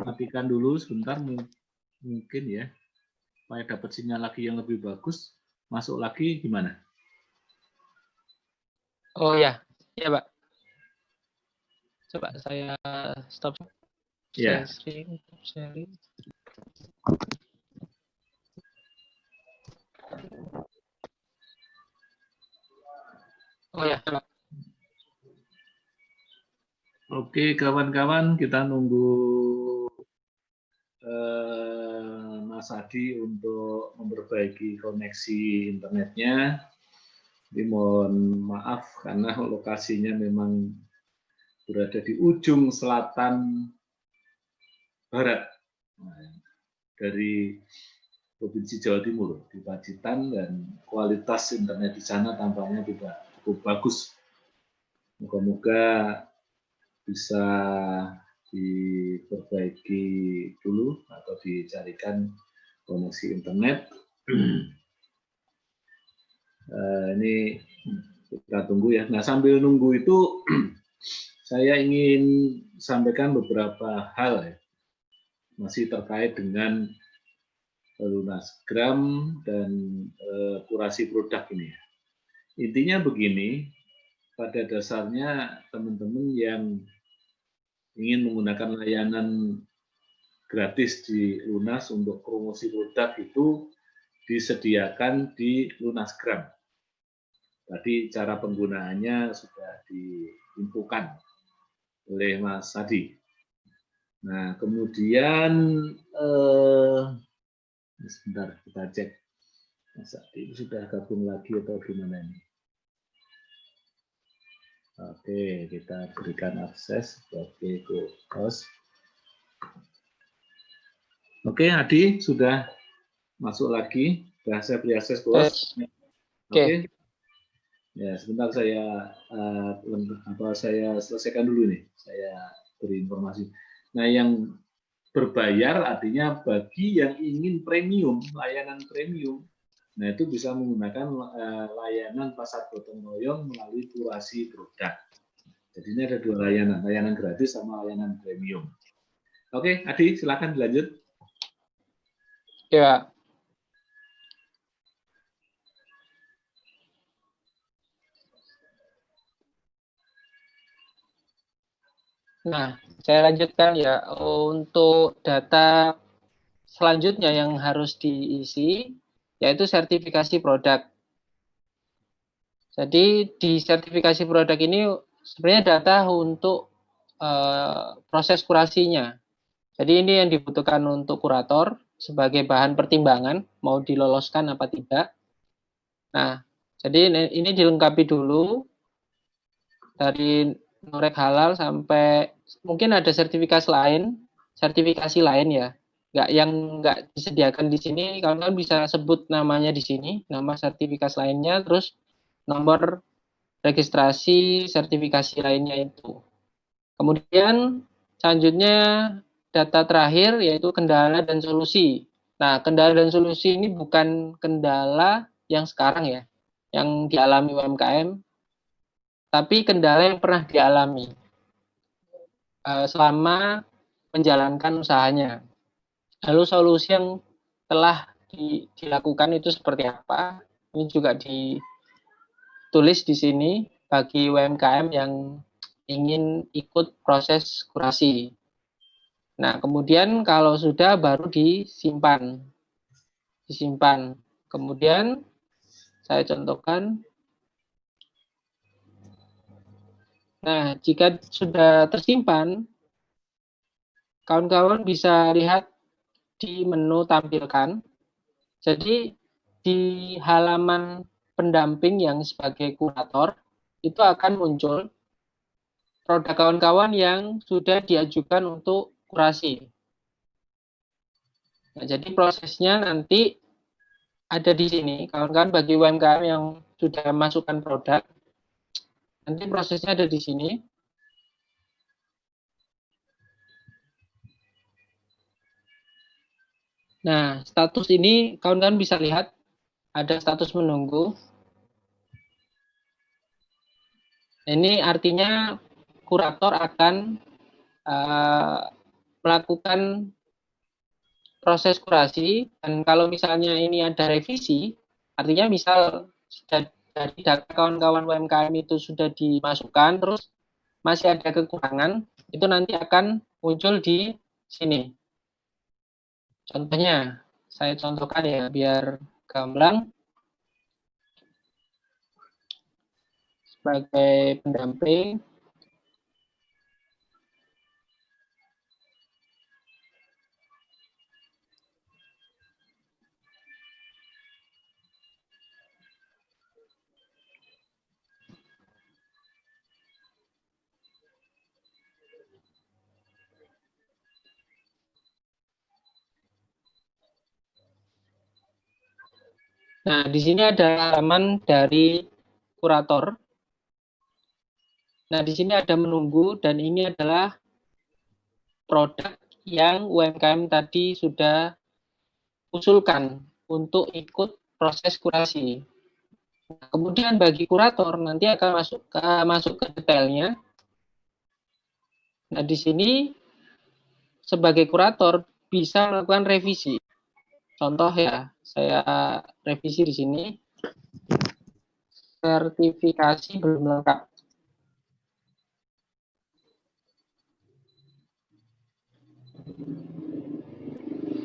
matikan dulu sebentar mungkin ya, supaya dapat sinyal lagi yang lebih bagus. Masuk lagi gimana? Oh ya, ya Pak. Coba saya stop Ya, sharing. Oh ya, Pak. oke kawan-kawan, kita nunggu Mas Adi untuk memperbaiki koneksi internetnya. Jadi mohon maaf karena lokasinya memang berada di ujung selatan barat dari Provinsi Jawa Timur di Pacitan, dan kualitas internet di sana tampaknya tidak cukup bagus. Moga-moga bisa diperbaiki dulu atau dicarikan koneksi internet. Ini kita tunggu ya. Nah, sambil nunggu itu saya ingin sampaikan beberapa hal ya, masih terkait dengan Lunasgram dan kurasi produk ini. Intinya begini, pada dasarnya teman-teman yang ingin menggunakan layanan gratis di Lunas untuk promosi produk itu disediakan di Lunasgram. Tadi cara penggunaannya sudah diinfokan oleh Mas Adi. Nah, kemudian sebentar kita cek Mas Adi sudah gabung lagi atau gimana ini? Oke, kita berikan akses sebagai co-host. Oke, Adi sudah masuk lagi. Sudah saya beri akses host. Oke. Ya, sebentar saya saya selesaikan dulu nih. Saya beri informasi. Nah, yang berbayar artinya bagi yang ingin premium, layanan premium. Nah, itu bisa menggunakan layanan pasar gotong royong melalui kurasi produk. Jadi ini ada dua layanan, layanan gratis sama layanan premium. Oke, Adi, silakan dilanjut. Ya. Nah, saya lanjutkan ya. Untuk data selanjutnya yang harus diisi yaitu sertifikasi produk. Jadi di sertifikasi produk ini sebenarnya data untuk proses kurasinya. Jadi ini yang dibutuhkan untuk kurator sebagai bahan pertimbangan mau diloloskan apa tidak. Nah, jadi ini dilengkapi dulu dari norek halal sampai mungkin ada sertifikasi lain ya. Nggak disediakan di sini, kalian bisa sebut namanya di sini, nama sertifikasi lainnya, terus nomor registrasi sertifikasi lainnya itu. Kemudian selanjutnya data terakhir yaitu kendala dan solusi. Nah, kendala dan solusi ini bukan kendala yang sekarang ya, yang dialami UMKM, tapi kendala yang pernah dialami selama menjalankan usahanya. Lalu solusi yang telah dilakukan itu seperti apa? Ini juga ditulis di sini bagi UMKM yang ingin ikut proses kurasi. Nah, kemudian kalau sudah baru disimpan. Kemudian saya contohkan. Nah, jika sudah tersimpan, kawan-kawan bisa lihat di menu tampilkan. Jadi di halaman pendamping yang sebagai kurator itu akan muncul produk kawan-kawan yang sudah diajukan untuk kurasi. Nah, jadi prosesnya nanti ada di sini, kawan-kawan bagi UMKM yang sudah masukkan produk, nanti prosesnya ada di sini. Nah, status ini kawan-kawan bisa lihat, ada status menunggu. Ini artinya kurator akan melakukan proses kurasi, dan kalau misalnya ini ada revisi, artinya misal dari data kawan-kawan UMKM itu sudah dimasukkan, terus masih ada kekurangan, itu nanti akan muncul di sini. Contohnya, saya contohkan ya, biar gamblang. Sebagai pendamping, nah, di sini ada halaman dari kurator. Nah, di sini ada menunggu, dan ini adalah produk yang UMKM tadi sudah usulkan untuk ikut proses kurasi. Nah, kemudian bagi kurator nanti akan masuk ke detailnya. Nah, di sini sebagai kurator bisa melakukan revisi. Contoh ya, saya revisi di sini. Sertifikasi belum lengkap.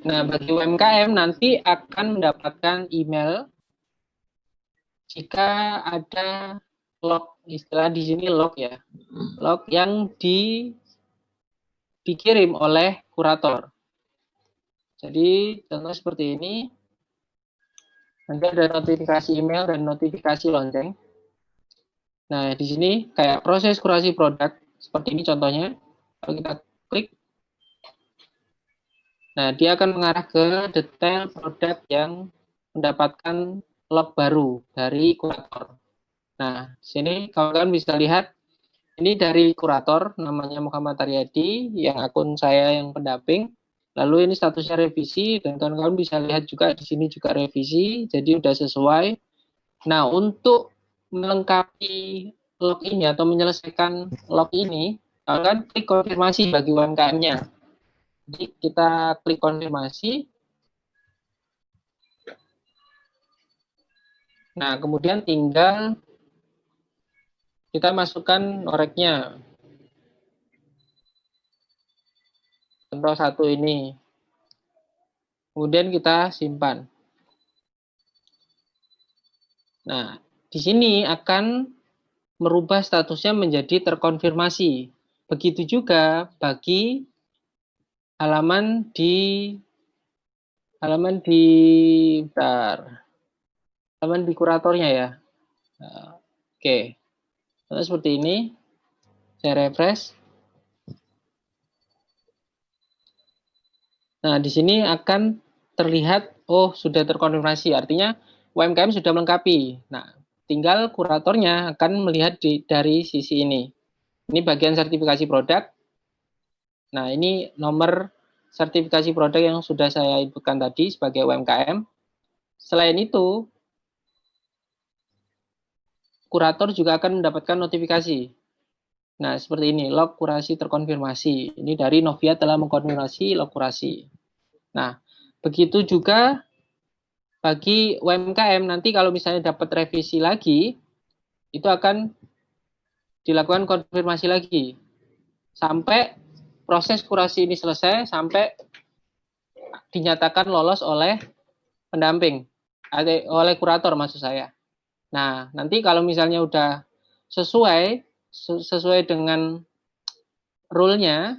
Nah, bagi UMKM nanti akan mendapatkan email jika ada log, istilah di sini log ya, log yang dikirim oleh kurator. Jadi contoh seperti ini, nanti ada notifikasi email dan notifikasi lonceng. Nah, di sini kayak proses kurasi produk, seperti ini contohnya. Kalau kita klik, nah dia akan mengarah ke detail produk yang mendapatkan log baru dari kurator. Nah, sini kawan-kawan bisa lihat, ini dari kurator, namanya Muhammad Aryadi, yang akun saya yang pendamping. Lalu ini statusnya revisi, dan kawan-kawan bisa lihat juga di sini juga revisi, jadi sudah sesuai. Nah, untuk melengkapi log ini atau menyelesaikan log ini, kawan-kawan klik konfirmasi bagi UMKM-nya. Jadi kita klik konfirmasi. Nah, kemudian tinggal kita masukkan noreknya. Contoh satu ini. Kemudian kita simpan. Nah, di sini akan merubah statusnya menjadi terkonfirmasi. Begitu juga bagi halaman di kuratornya ya. Oke. Nah, seperti ini. Saya refresh. Nah, di sini akan terlihat, oh sudah terkonfirmasi, artinya UMKM sudah melengkapi. Nah, tinggal kuratornya akan melihat dari sisi ini. Ini bagian sertifikasi produk. Nah, ini nomor sertifikasi produk yang sudah saya inputkan tadi sebagai UMKM. Selain itu, kurator juga akan mendapatkan notifikasi. Nah, seperti ini, log kurasi terkonfirmasi. Ini dari Novia telah mengkonfirmasi log kurasi. Nah, begitu juga bagi UMKM, nanti kalau misalnya dapat revisi lagi, itu akan dilakukan konfirmasi lagi. Sampai proses kurasi ini selesai, sampai dinyatakan lolos oleh pendamping, oleh kurator maksud saya. Nah, nanti kalau misalnya udah sesuai dengan rule-nya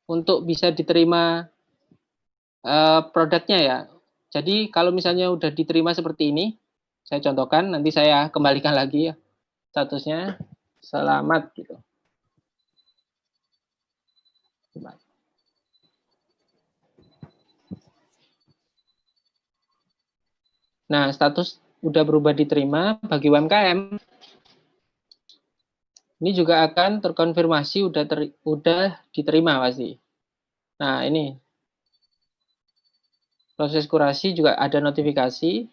untuk bisa diterima produknya ya. Jadi kalau misalnya udah diterima seperti ini, saya contohkan, nanti saya kembalikan lagi ya statusnya selamat gitu. Nah, status udah berubah diterima bagi UMKM. Ini juga akan terkonfirmasi udah diterima pasti. Nah, ini proses kurasi juga ada notifikasi.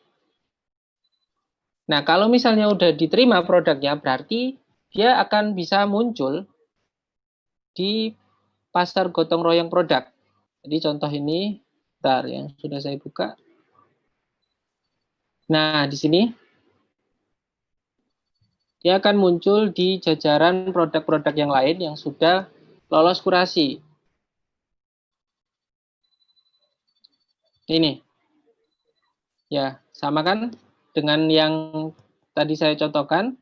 Nah, kalau misalnya udah diterima produknya, berarti dia akan bisa muncul di pasar gotong royong produk. Jadi contoh ini, bentar yang sudah saya buka. Nah, di sini dia akan muncul di jajaran produk-produk yang lain yang sudah lolos kurasi. Ini. Ya, sama kan dengan yang tadi saya contohkan.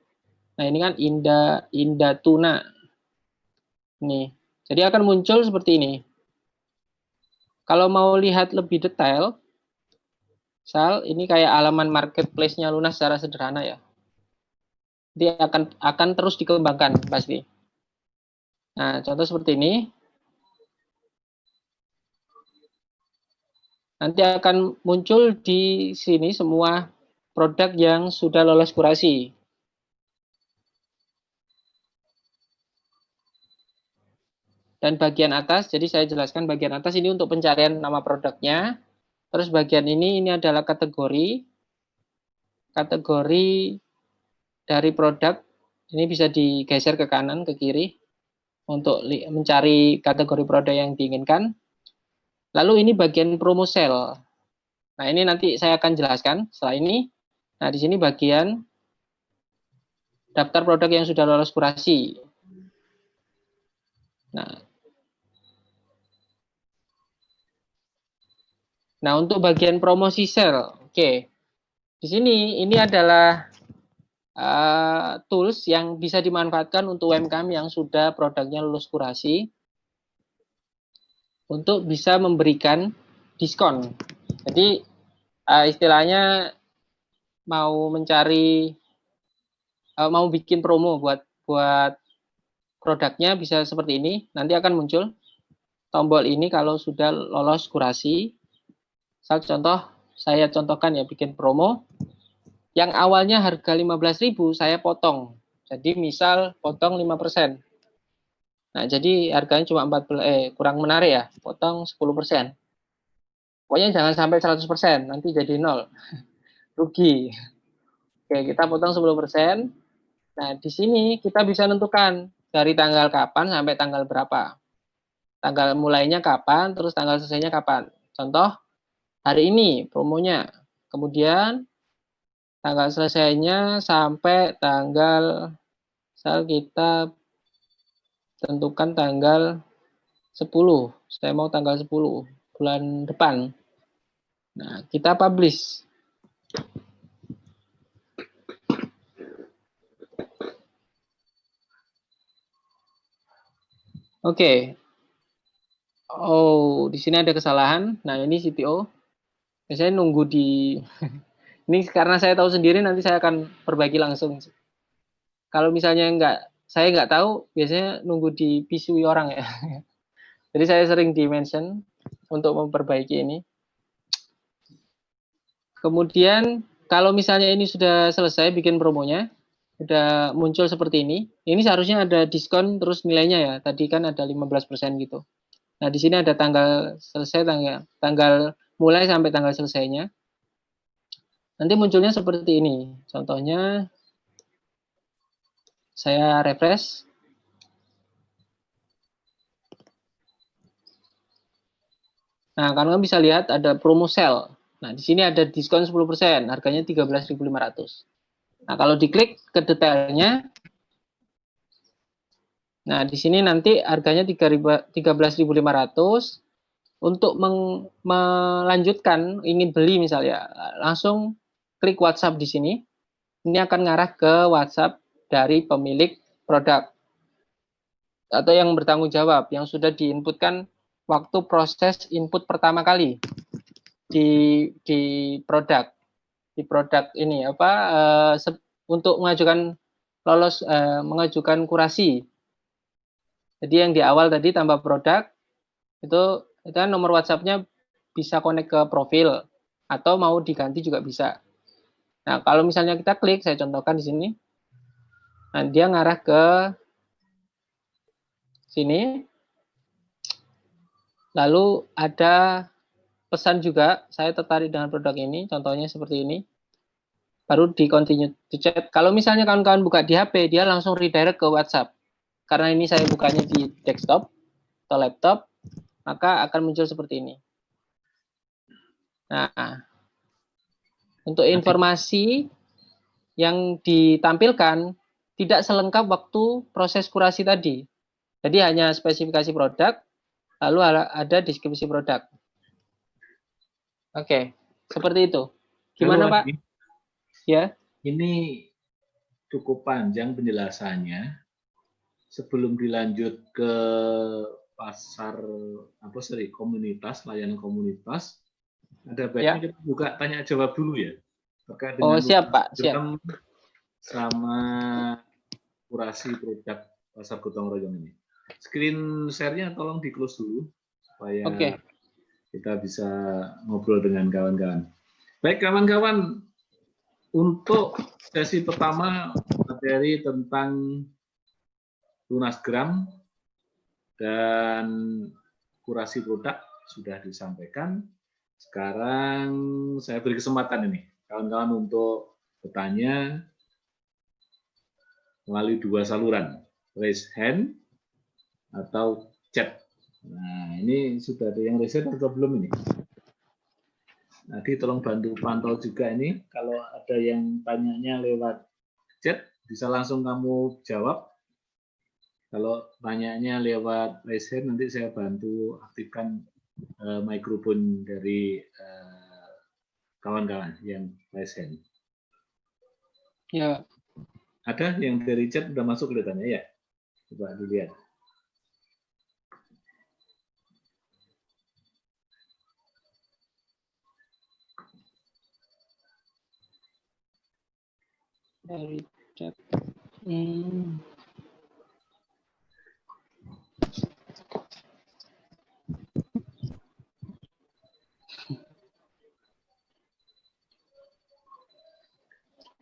Nah, ini kan Indah Tuna. Nih. Jadi akan muncul seperti ini. Kalau mau lihat lebih detail, misal ini kayak halaman marketplace-nya Lunas secara sederhana ya. Dia akan terus dikembangkan pasti. Nah, contoh seperti ini. Nanti akan muncul di sini semua produk yang sudah lolos kurasi. Dan bagian atas, jadi saya jelaskan bagian atas ini untuk pencarian nama produknya. Terus bagian ini adalah kategori dari produk. Ini bisa digeser ke kanan, ke kiri untuk mencari kategori produk yang diinginkan. Lalu ini bagian promo sale. Nah, ini nanti saya akan jelaskan setelah ini. Nah, di sini bagian daftar produk yang sudah lolos kurasi. Nah, untuk bagian promosi sale, oke. Di sini ini adalah tools yang bisa dimanfaatkan untuk UMKM yang sudah produknya lulus kurasi untuk bisa memberikan diskon. Jadi istilahnya mau mau bikin promo buat produknya bisa seperti ini. Nanti akan muncul tombol ini kalau sudah lolos kurasi. Contoh, saya contohkan ya bikin promo. Yang awalnya harga 15.000 saya potong. Jadi misal potong 5%. Nah, jadi harganya cuma 14 kurang menarik ya, potong 10%. Pokoknya jangan sampai 100%, nanti jadi 0. Rugi. Oke, kita potong 10%. Nah, di sini kita bisa menentukan dari tanggal kapan sampai tanggal berapa. Tanggal mulainya kapan, terus tanggal selesainya kapan. Contoh, hari ini promonya. Kemudian tanggal selesainya sampai tanggal, misal kita tentukan tanggal 10. Saya mau tanggal 10 bulan depan. Nah, kita publish. Oke. Oh, di sini ada kesalahan. Nah, ini CTO. Saya nunggu di ini karena saya tahu sendiri, nanti saya akan perbaiki langsung. Kalau misalnya saya nggak tahu, biasanya nunggu di PC orang ya. Jadi saya sering di-mention untuk memperbaiki ini. Kemudian kalau misalnya ini sudah selesai bikin promonya, sudah muncul seperti ini. Ini seharusnya ada diskon terus nilainya ya. Tadi kan ada 15% gitu. Nah, di sini ada tanggal selesai, tanggal mulai sampai tanggal selesainya. Nanti munculnya seperti ini. Contohnya Saya refresh. Nah, kalian bisa lihat ada promo sale. Nah, di sini ada diskon 10%, harganya 13.500. Nah, kalau diklik ke detailnya, nah di sini nanti harganya 13.500. Untuk melanjutkan ingin beli misalnya, langsung klik WhatsApp di sini. Ini akan ngarah ke WhatsApp dari pemilik produk atau yang bertanggung jawab yang sudah diinputkan waktu proses input pertama kali di produk ini apa untuk mengajukan lolos mengajukan kurasi. Jadi yang di awal tadi tambah produk itu kan nomor WhatsApp-nya bisa connect ke profil atau mau diganti juga bisa. Nah, kalau misalnya kita klik, saya contohkan di sini. Nah, dia ngarah ke sini. Lalu ada pesan juga, saya tertarik dengan produk ini, contohnya seperti ini. Baru di continue to chat. Kalau misalnya kawan-kawan buka di HP, dia langsung redirect ke WhatsApp. Karena ini saya bukanya di desktop atau laptop, maka akan muncul seperti ini. Nah, untuk informasi yang ditampilkan tidak selengkap waktu proses kurasi tadi. Jadi hanya spesifikasi produk, lalu ada deskripsi produk. Oke, seperti itu. Gimana Halo, Pak? Adi. Ya. Ini cukup panjang penjelasannya. Sebelum dilanjut ke pasar komunitas, layanan komunitas, ada baiknya kita buka tanya jawab dulu ya terkait dengan siap Pak, siap. sama kurasi produk pasar gotong royong ini. Screen share-nya tolong di close dulu supaya kita bisa ngobrol dengan kawan-kawan. Baik kawan-kawan, untuk sesi pertama materi tentang Lunasgram dan kurasi produk sudah disampaikan. Sekarang saya beri kesempatan ini kawan-kawan untuk bertanya melalui dua saluran, raise hand atau chat. Nah, ini sudah ada yang raise hand atau belum ini? Nanti tolong bantu pantau juga ini. Kalau ada yang tanyanya lewat chat, bisa langsung kamu jawab. Kalau tanyanya lewat raise hand, nanti saya bantu aktifkan mikrofon dari kawan-kawan yang raise hand. Ya. Ada yang dari chat sudah masuk kelihatannya ya? Coba dilihat. Dari chat.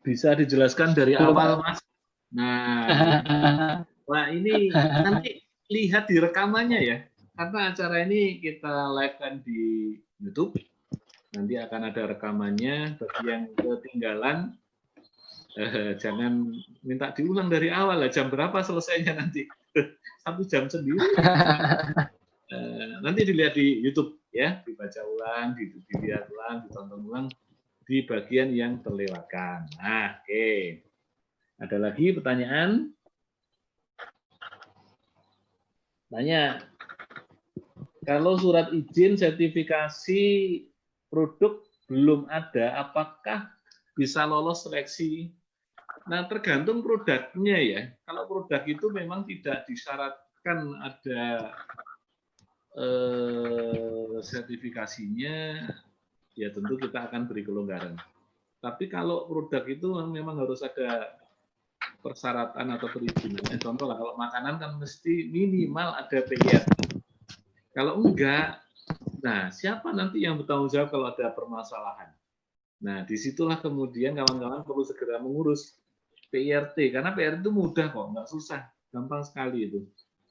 Bisa dijelaskan dari awal, Mas. Nah, ini nanti lihat di rekamannya ya. Karena acara ini kita live-kan di YouTube. Nanti akan ada rekamannya. Bagi yang ketinggalan, jangan minta diulang dari awal lah. Jam berapa selesainya nanti? 1 jam sendiri. Nanti dilihat di YouTube ya, dibaca ulang, dilihat ulang, ditonton ulang di bagian yang terlewatkan. Nah, oke. Ada lagi pertanyaan? Tanya. Kalau surat izin sertifikasi produk belum ada, apakah bisa lolos seleksi? Nah, tergantung produknya ya. Kalau produk itu memang tidak disyaratkan ada sertifikasinya, ya tentu kita akan beri kelonggaran. Tapi kalau produk itu memang harus ada persyaratan atau perizinannya. Contoh lah, kalau makanan kan mesti minimal ada PIRT. Kalau enggak, nah siapa nanti yang bertanggung jawab kalau ada permasalahan? Nah, disitulah kemudian kawan-kawan perlu segera mengurus PIRT, karena PIRT itu mudah kok, nggak susah, gampang sekali itu.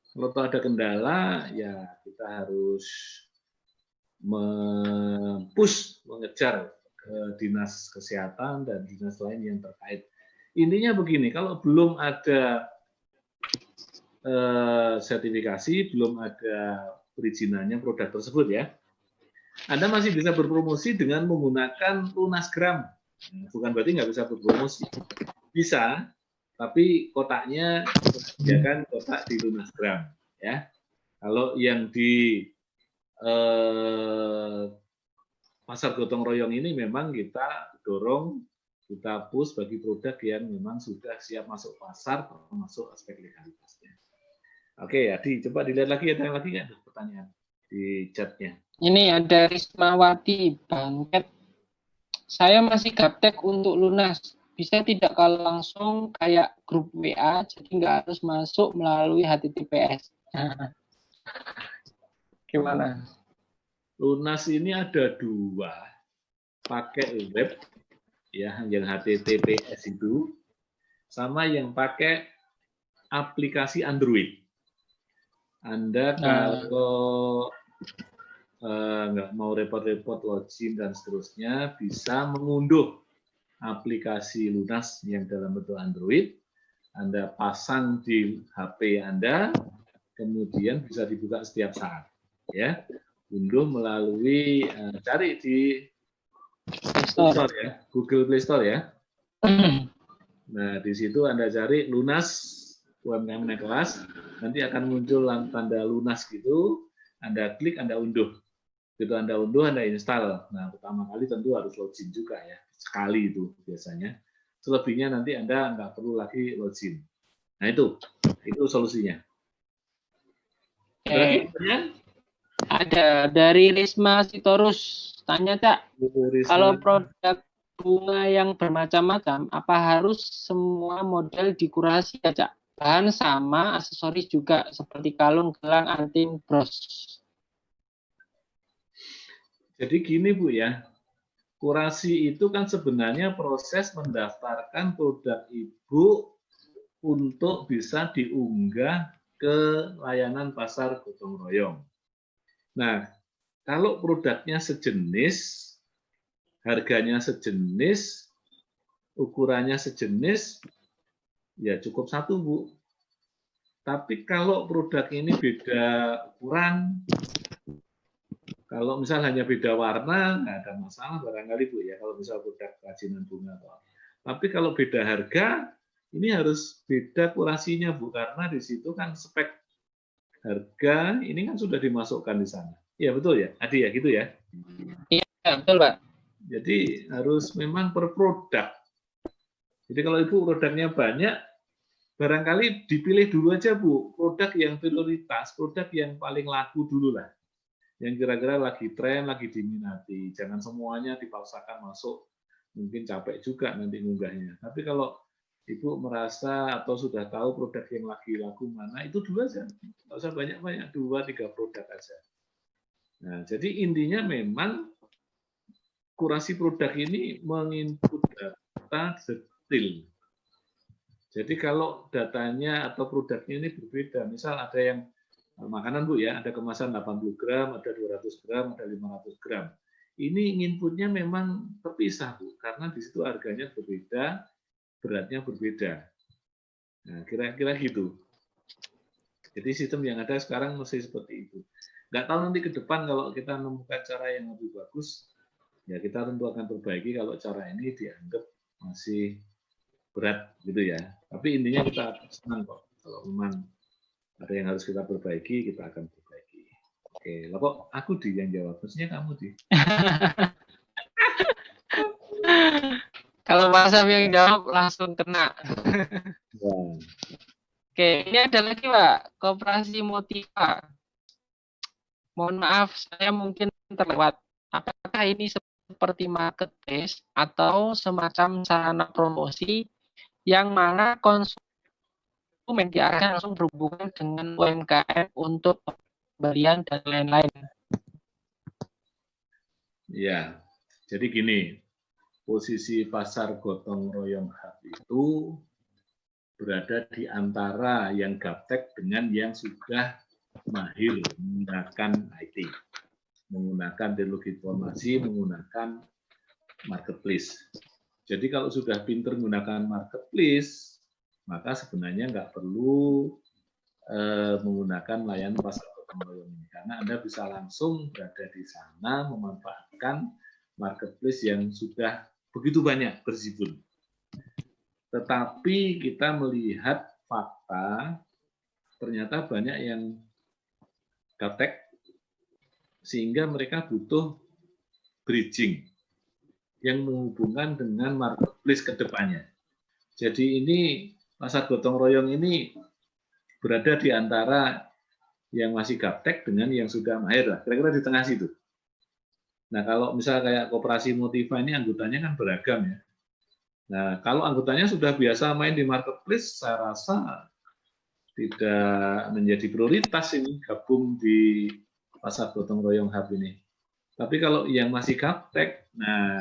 Kalau ada kendala, ya kita harus mengejar ke dinas kesehatan dan dinas lain yang terkait. Intinya begini, kalau belum ada sertifikasi, belum ada perizinannya produk tersebut ya, Anda masih bisa berpromosi dengan menggunakan Lunasgram. Bukan berarti nggak bisa berpromosi. Bisa, tapi kotaknya disediakan kotak di Lunasgram. Ya. Kalau yang di pasar gotong royong ini memang kita dorong, kita push bagi produk yang memang sudah siap masuk pasar, termasuk aspek legalitasnya. Oke, Adi, coba dilihat lagi, ada yang lagi nggak pertanyaan di chatnya? Ini ada Rismawati Bangket. Saya masih gaptek untuk lunas. Bisa tidak kalau langsung kayak grup WA, jadi nggak harus masuk melalui HTTPS. Gimana? Lunas ini ada dua, pakai web, ya, yang HTTPS itu, sama yang pakai aplikasi Android. Anda kalau nggak mau repot-repot login dan seterusnya, bisa mengunduh aplikasi Lunas yang dalam bentuk Android, Anda pasang di HP Anda, kemudian bisa dibuka setiap saat. Ya, unduh melalui cari di Play Store ya, Google Play Store ya. Nah, di situ Anda cari Lunas UMKM Naik Kelas, nanti akan muncul tanda Lunas gitu, Anda klik, Anda unduh. Begitu Anda unduh, Anda install. Nah, pertama kali tentu harus login juga ya, sekali itu biasanya. Selebihnya nanti Anda nggak perlu lagi login. Nah, itu solusinya. Ada lagi pertanyaan? Ada dari Risma Sitorus. Tanya, Cak, kalau produk bunga yang bermacam-macam, apa harus semua model dikurasi ya, Cak? Bahan sama, aksesoris juga, seperti kalung, gelang, anting, bros. Jadi gini Bu ya, kurasi itu kan sebenarnya proses mendaftarkan produk Ibu untuk bisa diunggah ke layanan pasar gotong royong. Nah, kalau produknya sejenis, harganya sejenis, ukurannya sejenis, ya cukup satu, Bu. Tapi kalau produk ini beda ukuran, kalau misal hanya beda warna, nggak ada masalah barangkali, Bu, ya, kalau misal produk kerajinan bunga. Tapi kalau beda harga, ini harus beda kurasinya, Bu, karena di situ kan spek harga ini kan sudah dimasukkan di sana. Iya, betul ya, Adi ya, gitu ya? Iya, betul, Pak. Jadi harus memang per produk. Jadi kalau Ibu produknya banyak, barangkali dipilih dulu aja, Bu, produk yang prioritas, produk yang paling laku dulu lah. Yang kira-kira lagi tren, lagi diminati. Jangan semuanya dipaksakan masuk, mungkin capek juga nanti ngunggahnya. Tapi kalau Ibu merasa atau sudah tahu produk yang lagi laku mana, itu dulu aja. Nggak usah banyak-banyak, 2-3 produk aja. Nah, jadi intinya memang kurasi produk ini menginput data detail. Jadi kalau datanya atau produknya ini berbeda, misal ada yang makanan, Bu, ya, ada kemasan 80 gram, ada 200 gram, ada 500 gram. Ini inputnya memang terpisah, Bu, karena di situ harganya berbeda, beratnya berbeda. Nah, kira-kira gitu. Jadi sistem yang ada sekarang masih seperti itu. Nggak tahu nanti ke depan kalau kita menemukan cara yang lebih bagus, ya kita tentu akan perbaiki kalau cara ini dianggap masih berat gitu ya. Tapi intinya kita senang kok kalau memang ada yang harus kita perbaiki, kita akan perbaiki. Oke, lah kok aku yang jawab, maksudnya kamu Kalau Pak Sam yang jawab langsung kena. Wow. Oke, ini ada lagi, Pak, Koperasi Motiva. Mohon maaf, saya mungkin terlewat. Apakah ini seperti marketplace atau semacam sarana promosi yang mana konsumen diarahkan langsung berhubungan dengan UMKM untuk pembelian dan lain-lain? Ya, jadi gini, posisi pasar gotong royong hub itu berada di antara yang gaptek dengan yang sudah mahir menggunakan IT, menggunakan teknologi informasi, menggunakan marketplace. Jadi kalau sudah pinter menggunakan marketplace, maka sebenarnya nggak perlu menggunakan layanan pasar gotong royong ini, karena Anda bisa langsung berada di sana memanfaatkan marketplace yang sudah begitu banyak berjibun. Tetapi kita melihat fakta, ternyata banyak yang gaptek, sehingga mereka butuh bridging yang menghubungkan dengan marketplace ke depannya. Jadi ini pasar gotong royong ini berada di antara yang masih gaptek dengan yang sudah mahir lah, kira-kira di tengah situ. Nah, kalau misalnya kayak Koperasi Motiva ini anggotanya kan beragam ya. Nah, kalau anggotanya sudah biasa main di marketplace, saya rasa tidak menjadi prioritas ini gabung di pasar gotong royong hub ini. Tapi kalau yang masih gaptek, nah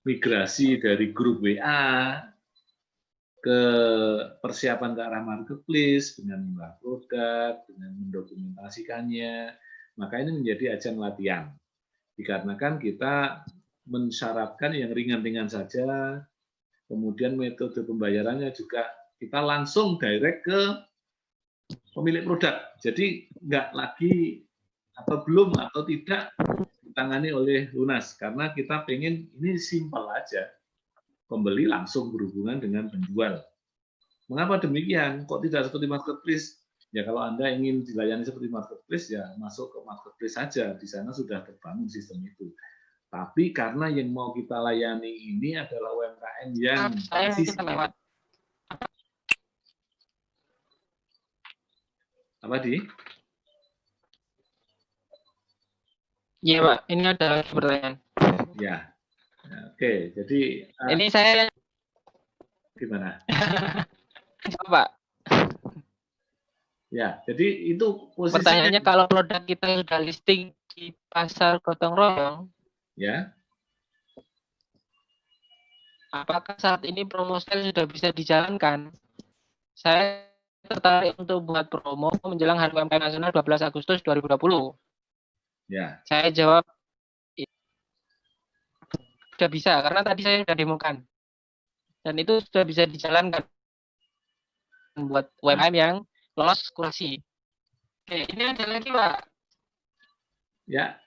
migrasi dari grup WA ke persiapan ke arah marketplace dengan mengolah produk, dengan mendokumentasikannya, maka ini menjadi ajang latihan. Dikarenakan kita mensyaratkan yang ringan-ringan saja, kemudian metode pembayarannya juga kita langsung direct ke pemilik produk. Jadi nggak lagi atau belum atau tidak ditangani oleh Lunas, karena kita pengen ini simpel aja. Pembeli langsung berhubungan dengan penjual. Mengapa demikian? Kok tidak seperti marketplace? Ya kalau Anda ingin dilayani seperti marketplace, ya masuk ke marketplace saja. Di sana sudah terbangun sistem itu. Tapi karena yang mau kita layani ini adalah UMKM yang lewat. Apa di? Iya Pak, ini ada pertanyaan. Ya, oke. Jadi ini saya gimana? Pak. Ya, jadi itu posisinya. Pertanyaannya kalau produk kita sudah listing di pasar gotong royong, ya, apakah saat ini promo sale sudah bisa dijalankan? Saya tertarik untuk buat promo menjelang Hari UMKM Nasional 12 Agustus 2020. Ya. Saya jawab sudah bisa, karena tadi saya sudah demokan. Dan itu sudah bisa dijalankan buat UMKM yang lolos kurasi. Oke, ini ada lagi Pak. Ya.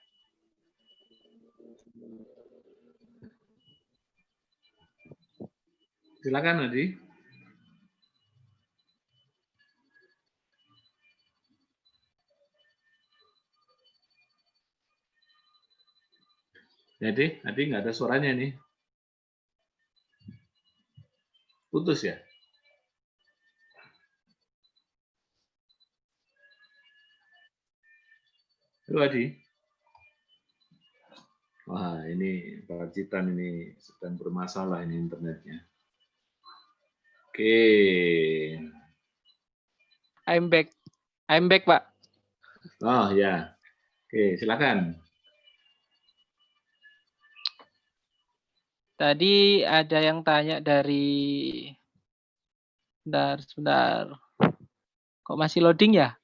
Silakan Adi. Jadi, nggak ada suaranya nih. Putus ya? Halo Adi. Wah, ini Pacitan ini sedang bermasalah ini internetnya. Oke. I'm back, Pak. Oh ya. Oke, silakan. Tadi ada yang tanya dari sebentar. Kok masih loading ya?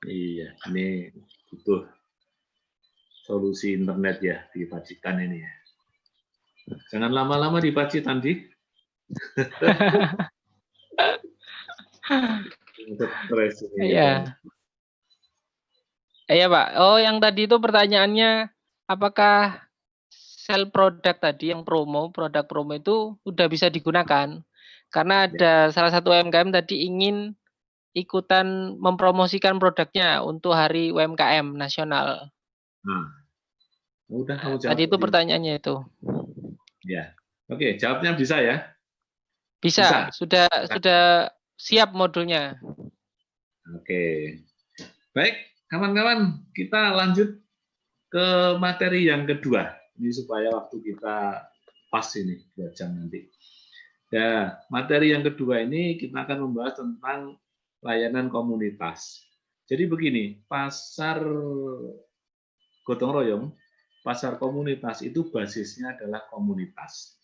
Iya, ini butuh solusi internet ya di Pacitan ini ya. Jangan lama-lama di Pacitan, Di. Iya. Iya Pak. Oh, yang tadi itu pertanyaannya, apakah sel produk tadi yang produk promo itu udah bisa digunakan? Karena ada salah satu UMKM tadi ingin ikutan mempromosikan produknya untuk Hari UMKM Nasional. Nah, udah kamu jawab. Tadi itu pertanyaannya itu. Ya, oke, jawabnya bisa ya? Bisa. Sudah siap modulnya. Oke, baik, kawan-kawan, kita lanjut ke materi yang kedua. Ini supaya waktu kita pas ini 2 jam nanti. Ya, materi yang kedua ini kita akan membahas tentang layanan komunitas. Jadi begini, pasar gotong royong, pasar komunitas itu basisnya adalah komunitas.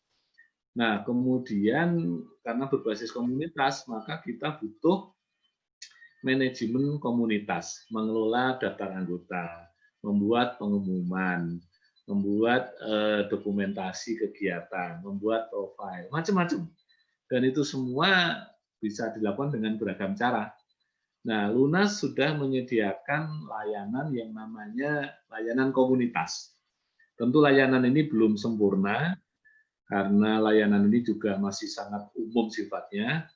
Nah, kemudian karena berbasis komunitas, maka kita butuh manajemen komunitas, mengelola daftar anggota, membuat pengumuman, membuat dokumentasi kegiatan, membuat profil, macam-macam. Dan itu semua bisa dilakukan dengan beragam cara. Nah, Lunas sudah menyediakan layanan yang namanya layanan komunitas. Tentu layanan ini belum sempurna, karena layanan ini juga masih sangat umum sifatnya.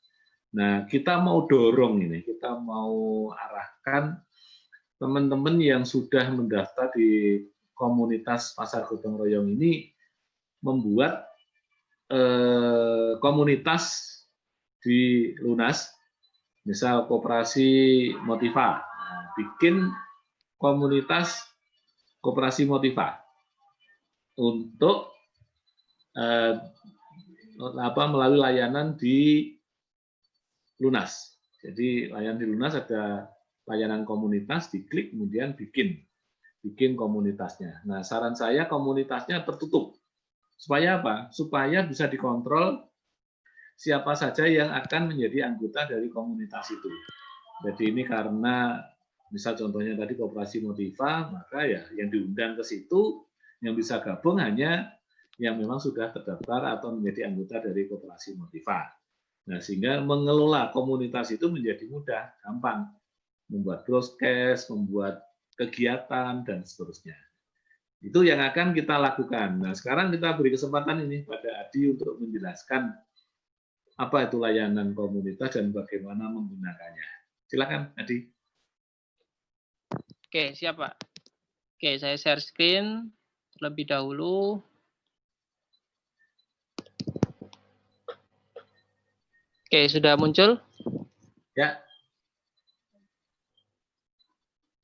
Nah, kita mau dorong ini, kita mau arahkan teman-teman yang sudah mendaftar di komunitas Pasar Gotong Royong ini membuat komunitas di Lunas, misal koperasi Motiva, bikin komunitas koperasi Motiva untuk melalui layanan di Lunas. Jadi layanan di Lunas ada layanan komunitas, diklik kemudian bikin komunitasnya. Nah, saran saya komunitasnya tertutup. Supaya apa? Supaya bisa dikontrol siapa saja yang akan menjadi anggota dari komunitas itu. Jadi ini karena misal contohnya tadi koperasi Motiva, maka ya yang diundang ke situ yang bisa gabung hanya yang memang sudah terdaftar atau menjadi anggota dari koperasi Motiva. Nah, sehingga mengelola komunitas itu menjadi mudah, gampang. Membuat broadcast, membuat kegiatan, dan seterusnya. Itu yang akan kita lakukan. Nah, sekarang kita beri kesempatan ini pada Adi untuk menjelaskan apa itu layanan komunitas dan bagaimana menggunakannya. Silakan, Adi. Oke, siap Pak. Oke, saya share screen terlebih dahulu. Oke, sudah muncul? Ya.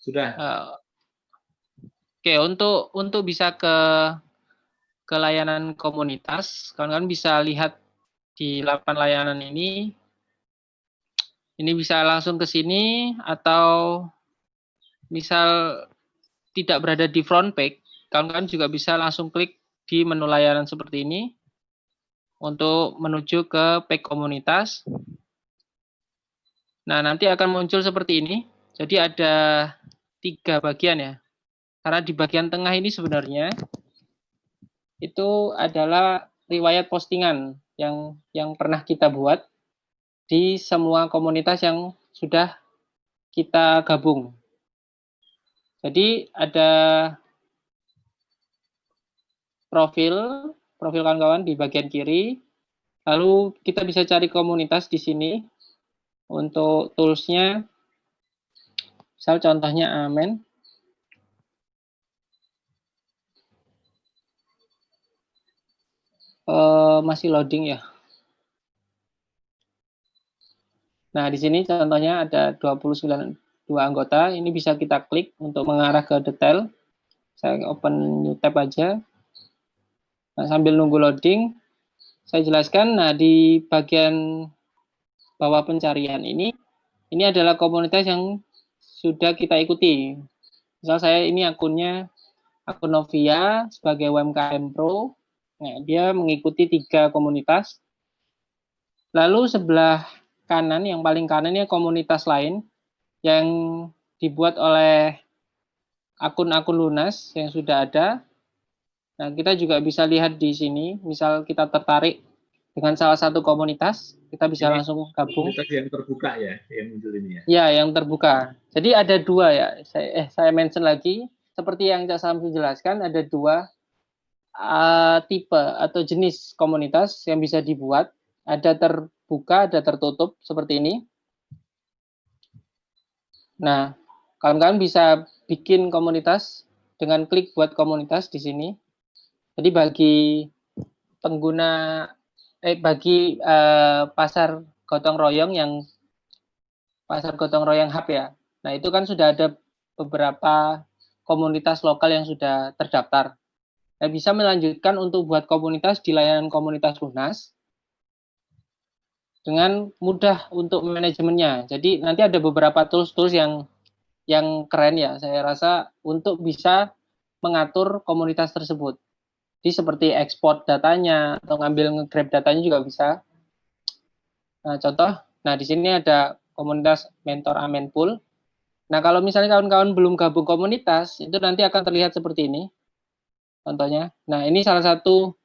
Sudah. Oke, untuk bisa ke layanan komunitas, kawan-kawan bisa lihat di 8 layanan ini. Ini bisa langsung ke sini atau misal tidak berada di front page, kawan-kawan juga bisa langsung klik di menu layanan seperti ini untuk menuju ke page komunitas. Nah, nanti akan muncul seperti ini. Jadi ada 3 bagian ya. Karena di bagian tengah ini sebenarnya itu adalah riwayat postingan yang pernah kita buat di semua komunitas yang sudah kita gabung. Jadi ada profil kawan-kawan di bagian kiri. Lalu kita bisa cari komunitas di sini. Untuk tools-nya, misal contohnya Amen. Masih loading ya. Nah, di sini contohnya ada 29 anggota. Ini bisa kita klik untuk mengarah ke detail. Saya open new tab aja. Nah, sambil nunggu loading, saya jelaskan. Nah, di bagian bawah pencarian ini adalah komunitas yang sudah kita ikuti. Misal saya ini akun Novia sebagai UMKM Pro. Nah, dia mengikuti 3 komunitas. Lalu sebelah kanan, yang paling kanan ini komunitas lain yang dibuat oleh akun-akun Lunas yang sudah ada. Nah, kita juga bisa lihat di sini, misal kita tertarik dengan salah satu komunitas, kita bisa ini langsung gabung. Komunitas yang terbuka ya, yang muncul ini ya? Ya, yang terbuka. Jadi ada 2 ya, saya mention lagi, seperti yang Cak Samsu jelaskan, ada 2 tipe atau jenis komunitas yang bisa dibuat. Ada terbuka, ada tertutup, seperti ini. Nah, kawan-kawan bisa bikin komunitas dengan klik buat komunitas di sini. Jadi bagi pengguna, bagi pasar gotong royong yang pasar gotong royong hub ya. Nah, itu kan sudah ada beberapa komunitas lokal yang sudah terdaftar. Nah, bisa melanjutkan untuk buat komunitas di layanan komunitas Lunas dengan mudah untuk manajemennya. Jadi nanti ada beberapa tools-tools yang keren ya, saya rasa untuk bisa mengatur komunitas tersebut. Jadi seperti ekspor datanya atau ngambil nge-grab datanya juga bisa. Nah, contoh, nah di sini ada komunitas mentor Amen Pool. Nah, kalau misalnya kawan-kawan belum gabung komunitas, itu nanti akan terlihat seperti ini. Contohnya. Nah, ini salah satu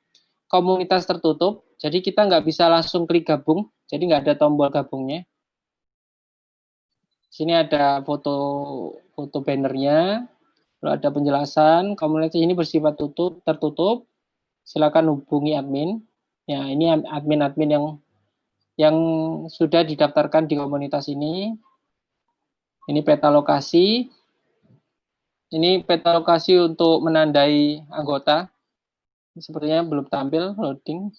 komunitas tertutup. Jadi kita nggak bisa langsung klik gabung. Jadi nggak ada tombol gabungnya. Sini ada foto bannernya, lalu ada penjelasan. Komunitas ini bersifat tertutup. Silakan hubungi admin. Ya, ini admin-admin yang sudah didaftarkan di komunitas ini. Ini peta lokasi. Ini peta lokasi untuk menandai anggota. Sepertinya belum tampil, loading.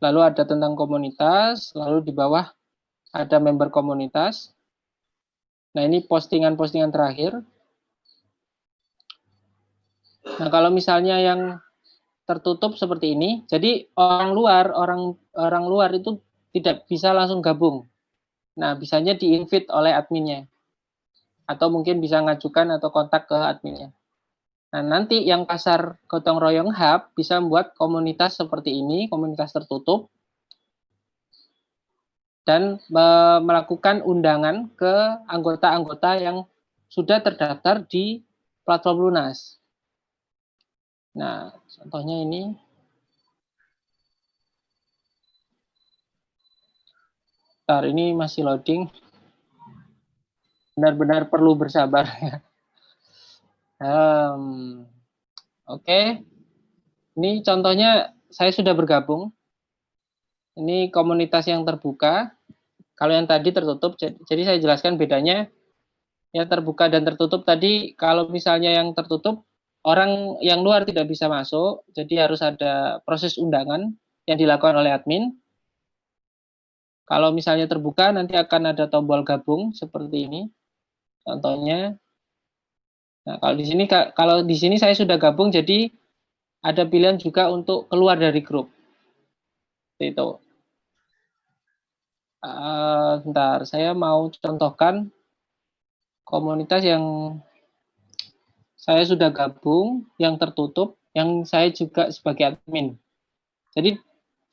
Lalu ada tentang komunitas, lalu di bawah ada member komunitas. Nah, ini postingan-postingan terakhir. Nah, kalau misalnya yang tertutup seperti ini, jadi orang luar itu tidak bisa langsung gabung. Nah, bisanya di-invite oleh adminnya. Atau mungkin bisa ngajukan atau kontak ke adminnya. Nah, nanti yang pasar gotong royong hub bisa membuat komunitas seperti ini, komunitas tertutup, dan melakukan undangan ke anggota-anggota yang sudah terdaftar di platform Lunas. Nah, contohnya ini. Bentar, ini masih loading. Benar-benar perlu bersabar. Oke. Ini contohnya saya sudah bergabung. Ini komunitas yang terbuka. Kalau yang tadi tertutup, jadi saya jelaskan bedanya. Yang terbuka dan tertutup tadi, kalau misalnya yang tertutup, orang yang luar tidak bisa masuk, jadi harus ada proses undangan yang dilakukan oleh admin. Kalau misalnya terbuka, nanti akan ada tombol gabung seperti ini. Contohnya. Nah, kalau di sini saya sudah gabung, jadi ada pilihan juga untuk keluar dari grup. Itu. Bentar, saya mau contohkan komunitas yang saya sudah gabung, yang tertutup, yang saya juga sebagai admin. Jadi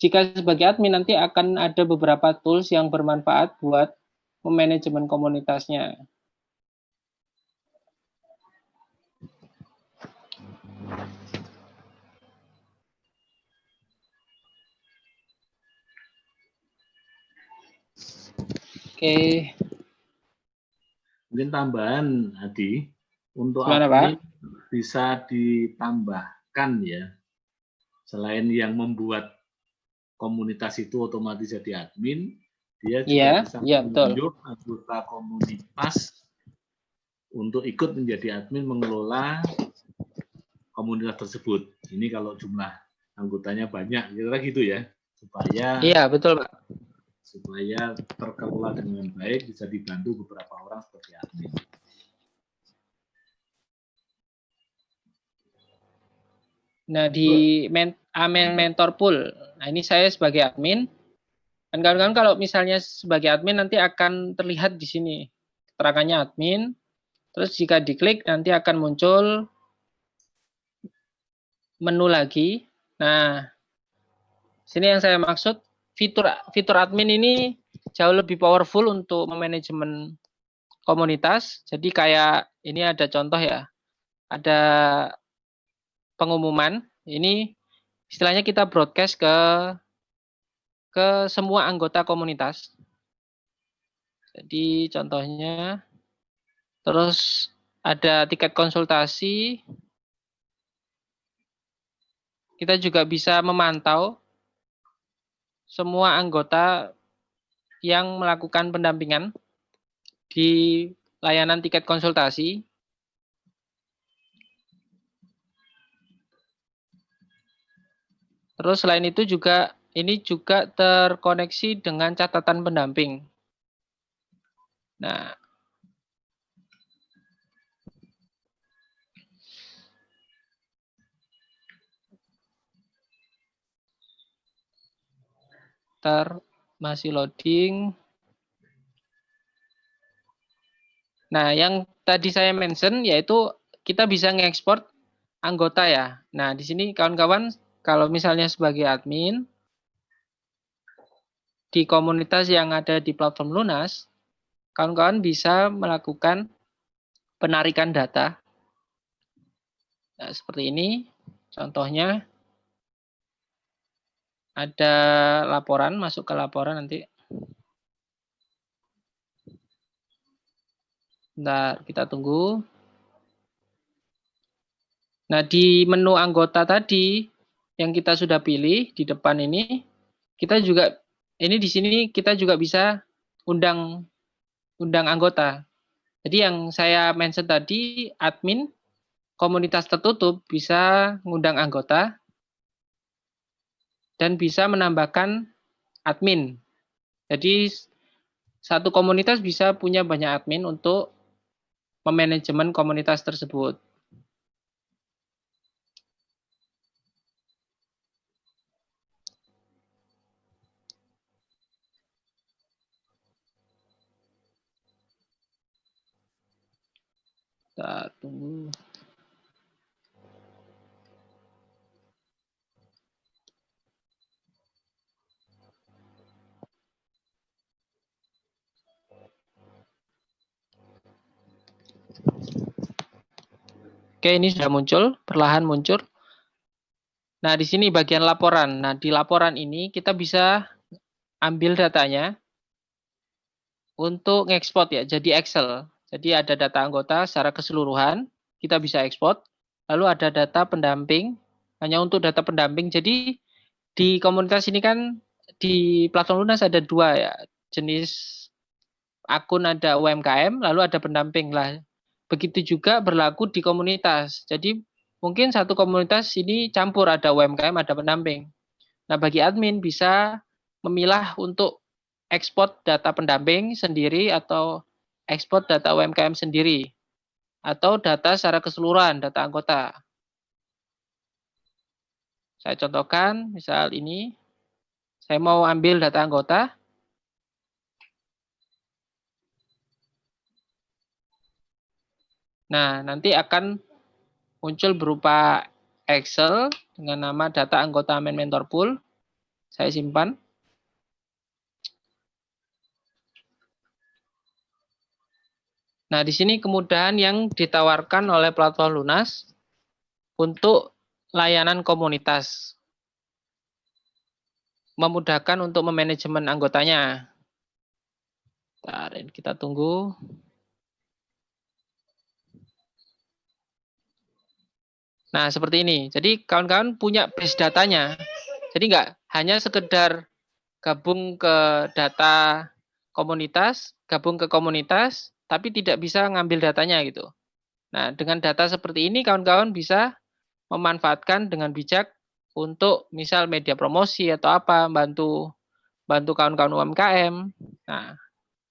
jika sebagai admin nanti akan ada beberapa tools yang bermanfaat buat memanajemen komunitasnya. Oke. Mungkin tambahan, Adi, untuk Gimana, admin Pak? bisa ditambahkan ya, selain yang membuat komunitas itu otomatis jadi admin, dia juga bisa Iya, betul. menunjuk anggota komunitas untuk ikut menjadi admin mengelola komunitas tersebut. Ini kalau jumlah anggotanya banyak, kira-kira gitu ya, supaya Iya, betul, Pak. terkelola dengan baik, bisa dibantu beberapa orang seperti admin. Nah, di Amen Mentor Pool, nah ini saya sebagai admin. Dan kawan-kawan kalau misalnya sebagai admin nanti akan terlihat di sini keterangannya admin. Terus jika diklik nanti akan muncul menu lagi. Nah, sini yang saya maksud fitur admin ini jauh lebih powerful untuk memanajemen komunitas. Jadi kayak ini ada contoh ya. Ada pengumuman. Ini istilahnya kita broadcast ke semua anggota komunitas. Jadi contohnya, terus ada tiket konsultasi. Kita juga bisa memantau semua anggota yang melakukan pendampingan di layanan tiket konsultasi. Terus selain itu juga ini juga terkoneksi dengan catatan pendamping. Nah, masih loading. Nah, yang tadi saya mention yaitu kita bisa ngekspor anggota ya. Nah, di sini kawan-kawan kalau misalnya sebagai admin di komunitas yang ada di platform Lunas, kawan-kawan bisa melakukan penarikan data. Nah, seperti ini. Contohnya ada laporan, masuk ke laporan nanti. Bentar, kita tunggu. Nah, di menu anggota tadi yang kita sudah pilih di depan ini, kita juga ini di sini kita juga bisa undang anggota. Jadi yang saya mention tadi, admin komunitas tertutup bisa mengundang anggota dan bisa menambahkan admin. Jadi satu komunitas bisa punya banyak admin untuk memanajemen komunitas tersebut. Kita tunggu. Oke, ini sudah muncul, perlahan muncul. Nah, di sini bagian laporan. Nah, di laporan ini kita bisa ambil datanya untuk ngekspor ya, jadi Excel. Jadi ada data anggota secara keseluruhan, kita bisa ekspor. Lalu ada data pendamping, hanya untuk data pendamping. Jadi di komunitas ini kan di platform Lunas ada dua ya, jenis akun, ada UMKM, lalu ada pendamping lah. Begitu juga berlaku di komunitas. Jadi mungkin satu komunitas ini campur, ada UMKM, ada pendamping. Nah, bagi admin bisa memilah untuk ekspor data pendamping sendiri atau ekspor data UMKM sendiri atau data secara keseluruhan, data anggota. Saya contohkan, misal ini, saya mau ambil data anggota. Nah, nanti akan muncul berupa Excel dengan nama data anggota Amen Mentor Pool. Saya simpan. Nah, di sini kemudahan yang ditawarkan oleh platform Lunas untuk layanan komunitas. Memudahkan untuk memanajemen anggotanya. Bentar, kita tunggu. Nah, seperti ini. Jadi, kawan-kawan punya base datanya. Jadi, nggak hanya sekedar gabung ke data komunitas, gabung ke komunitas, tapi tidak bisa ngambil datanya gitu. Nah, dengan data seperti ini, kawan-kawan bisa memanfaatkan dengan bijak untuk misal media promosi atau apa, bantu kawan-kawan UMKM, nah,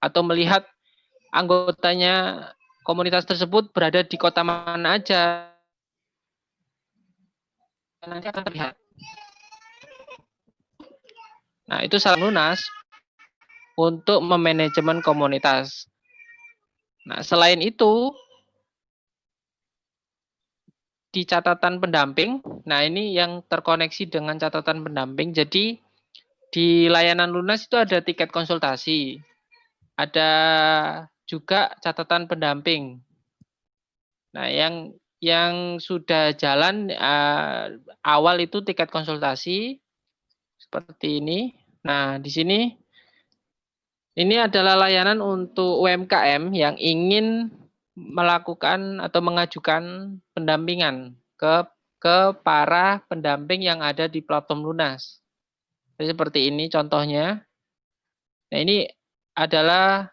atau melihat anggotanya komunitas tersebut berada di kota mana aja, nanti akan terlihat. Nah, itu salah Lunas untuk memanajemen komunitas. Nah, selain itu, di catatan pendamping, nah ini yang terkoneksi dengan catatan pendamping, jadi di layanan Lunas itu ada tiket konsultasi, ada juga catatan pendamping. Nah, yang sudah jalan awal itu tiket konsultasi seperti ini. Nah, di sini ini adalah layanan untuk UMKM yang ingin melakukan atau mengajukan pendampingan ke para pendamping yang ada di platform Lunas. Jadi seperti ini contohnya. Nah, ini adalah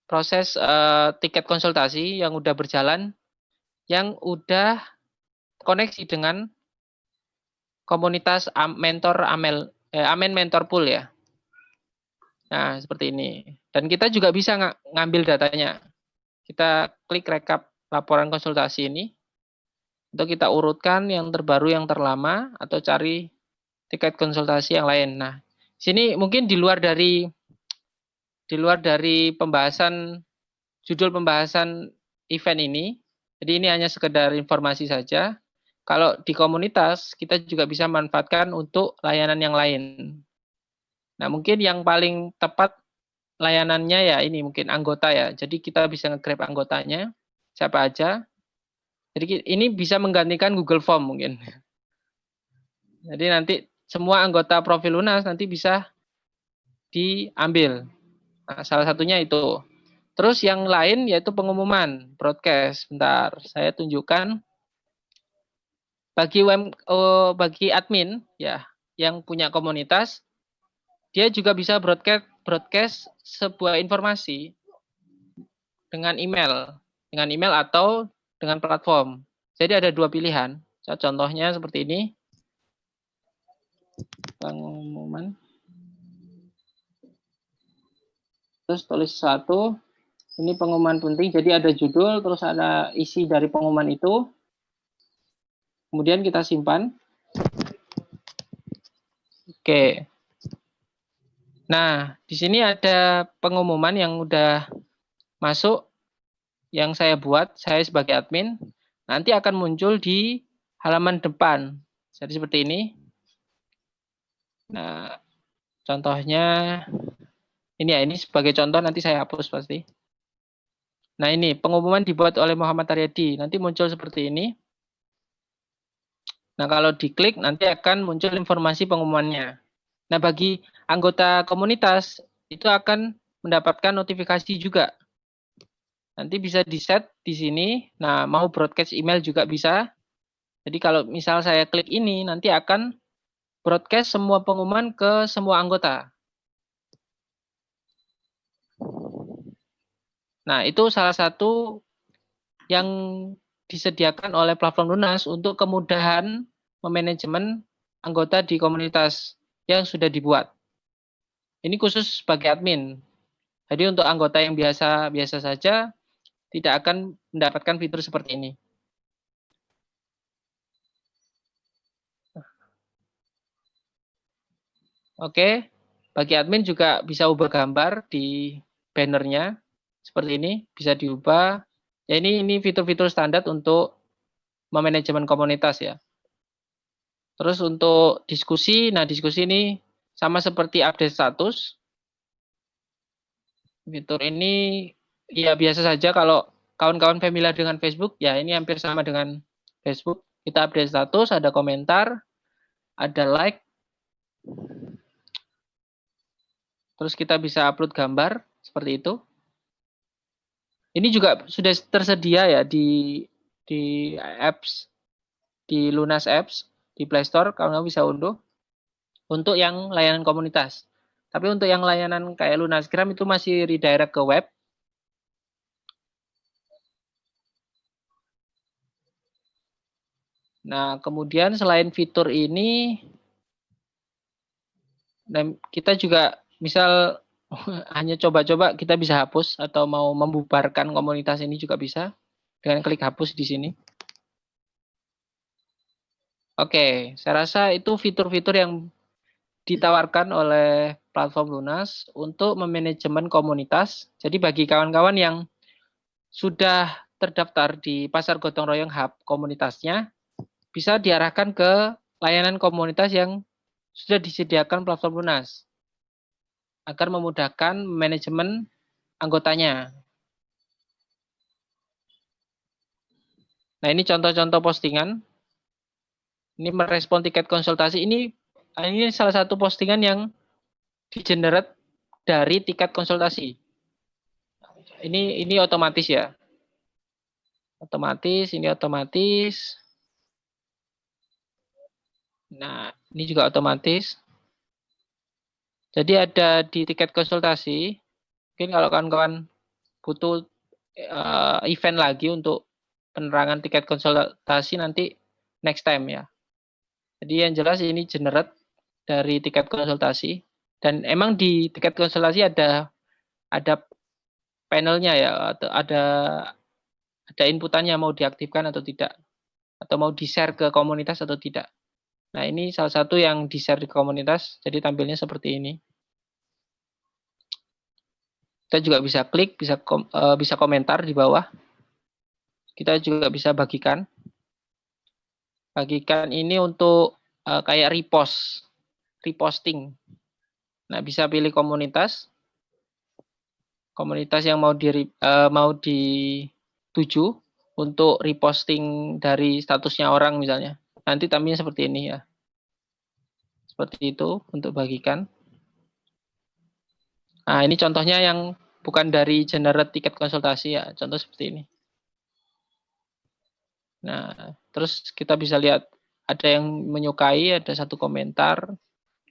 proses tiket konsultasi yang udah berjalan, yang udah koneksi dengan komunitas Amen Mentor Pool ya. Nah, seperti ini. Dan kita juga bisa ngambil datanya. Kita klik rekap laporan konsultasi ini. Untuk kita urutkan yang terbaru, yang terlama, atau cari tiket konsultasi yang lain. Nah, sini mungkin di luar dari pembahasan, judul pembahasan event ini. Jadi ini hanya sekedar informasi saja. kalau di komunitas, kita juga bisa manfaatkan untuk layanan yang lain. Nah, mungkin yang paling tepat layanannya ya ini mungkin anggota ya. Jadi kita bisa nge-grab anggotanya, siapa aja. Jadi ini bisa menggantikan Google Form mungkin. Jadi nanti semua anggota profil Lunas nanti bisa diambil. Nah, salah satunya itu. Terus yang lain yaitu pengumuman, broadcast. Bentar, saya tunjukkan. Bagi admin ya yang punya komunitas, dia juga bisa broadcast sebuah informasi dengan email atau dengan platform. Jadi ada dua pilihan. Contohnya seperti ini. Pengumuman. Terus tulis satu. Ini pengumuman penting. Jadi ada judul, terus ada isi dari pengumuman itu. Kemudian kita simpan. Oke. Nah, di sini ada pengumuman yang udah masuk, yang saya buat, saya sebagai admin. Nanti akan muncul di halaman depan. Jadi seperti ini. Nah, contohnya ini ya, ini sebagai contoh nanti saya hapus pasti. Nah, ini pengumuman dibuat oleh Muhammad Aryadi. Nanti muncul seperti ini. Nah, kalau diklik nanti akan muncul informasi pengumumannya. Nah, bagi anggota komunitas itu akan mendapatkan notifikasi juga. Nanti bisa di-set di sini. Nah, mau broadcast email juga bisa. Jadi kalau misal saya klik ini, nanti akan broadcast semua pengumuman ke semua anggota. Nah, itu salah satu yang disediakan oleh platform Lunas untuk kemudahan memanajemen anggota di komunitas yang sudah dibuat. Ini khusus bagi admin. Jadi untuk anggota yang biasa saja tidak akan mendapatkan fitur seperti ini. Oke, bagi admin juga bisa ubah gambar di bannernya seperti ini, bisa diubah. Ya ini fitur-fitur standar untuk memanajemen komunitas ya. Terus untuk diskusi, nah diskusi ini sama seperti update status. Fitur ini ya biasa saja kalau kawan-kawan familiar dengan Facebook, ya ini hampir sama dengan Facebook. Kita update status, ada komentar, ada like. Terus kita bisa upload gambar seperti itu. Ini juga sudah tersedia ya di apps, di Lunas Apps, di Play Store, kamu bisa unduh untuk yang layanan komunitas. Tapi untuk yang layanan kayak Lunasgram itu masih redirect ke web. Nah, kemudian selain fitur ini, kita juga misal hanya coba-coba kita bisa hapus atau mau membubarkan komunitas ini juga bisa dengan klik hapus di sini. Oke, saya rasa itu fitur-fitur yang ditawarkan oleh platform Lunas untuk memanajemen komunitas. Jadi bagi kawan-kawan yang sudah terdaftar di Pasar Gotong Royong Hub komunitasnya, bisa diarahkan ke layanan komunitas yang sudah disediakan platform Lunas agar memudahkan manajemen anggotanya. Nah, ini contoh-contoh postingan. Ini merespon tiket konsultasi. Ini salah satu postingan yang di-generate dari tiket konsultasi. Ini otomatis ya. Ini otomatis. Nah, ini juga otomatis. Jadi ada di tiket konsultasi. Mungkin kalau kawan-kawan butuh event lagi untuk penerangan tiket konsultasi nanti next time ya. Jadi yang jelas ini generate dari tiket konsultasi, dan emang di tiket konsultasi ada panelnya ya, atau ada inputannya mau diaktifkan atau tidak, atau mau di-share ke komunitas atau tidak. Nah, ini salah satu yang di-share di komunitas, jadi tampilnya seperti ini. Kita juga bisa klik, bisa komentar di bawah. Kita juga bisa bagikan. Bagikan ini untuk kayak reposting. Nah, bisa pilih komunitas yang mau dituju untuk reposting dari statusnya orang misalnya. Nanti tampilnya seperti ini ya. Seperti itu untuk bagikan. Nah, ini contohnya yang bukan dari generate tiket konsultasi ya. Contoh seperti ini. Nah, terus kita bisa lihat ada yang menyukai, ada satu komentar.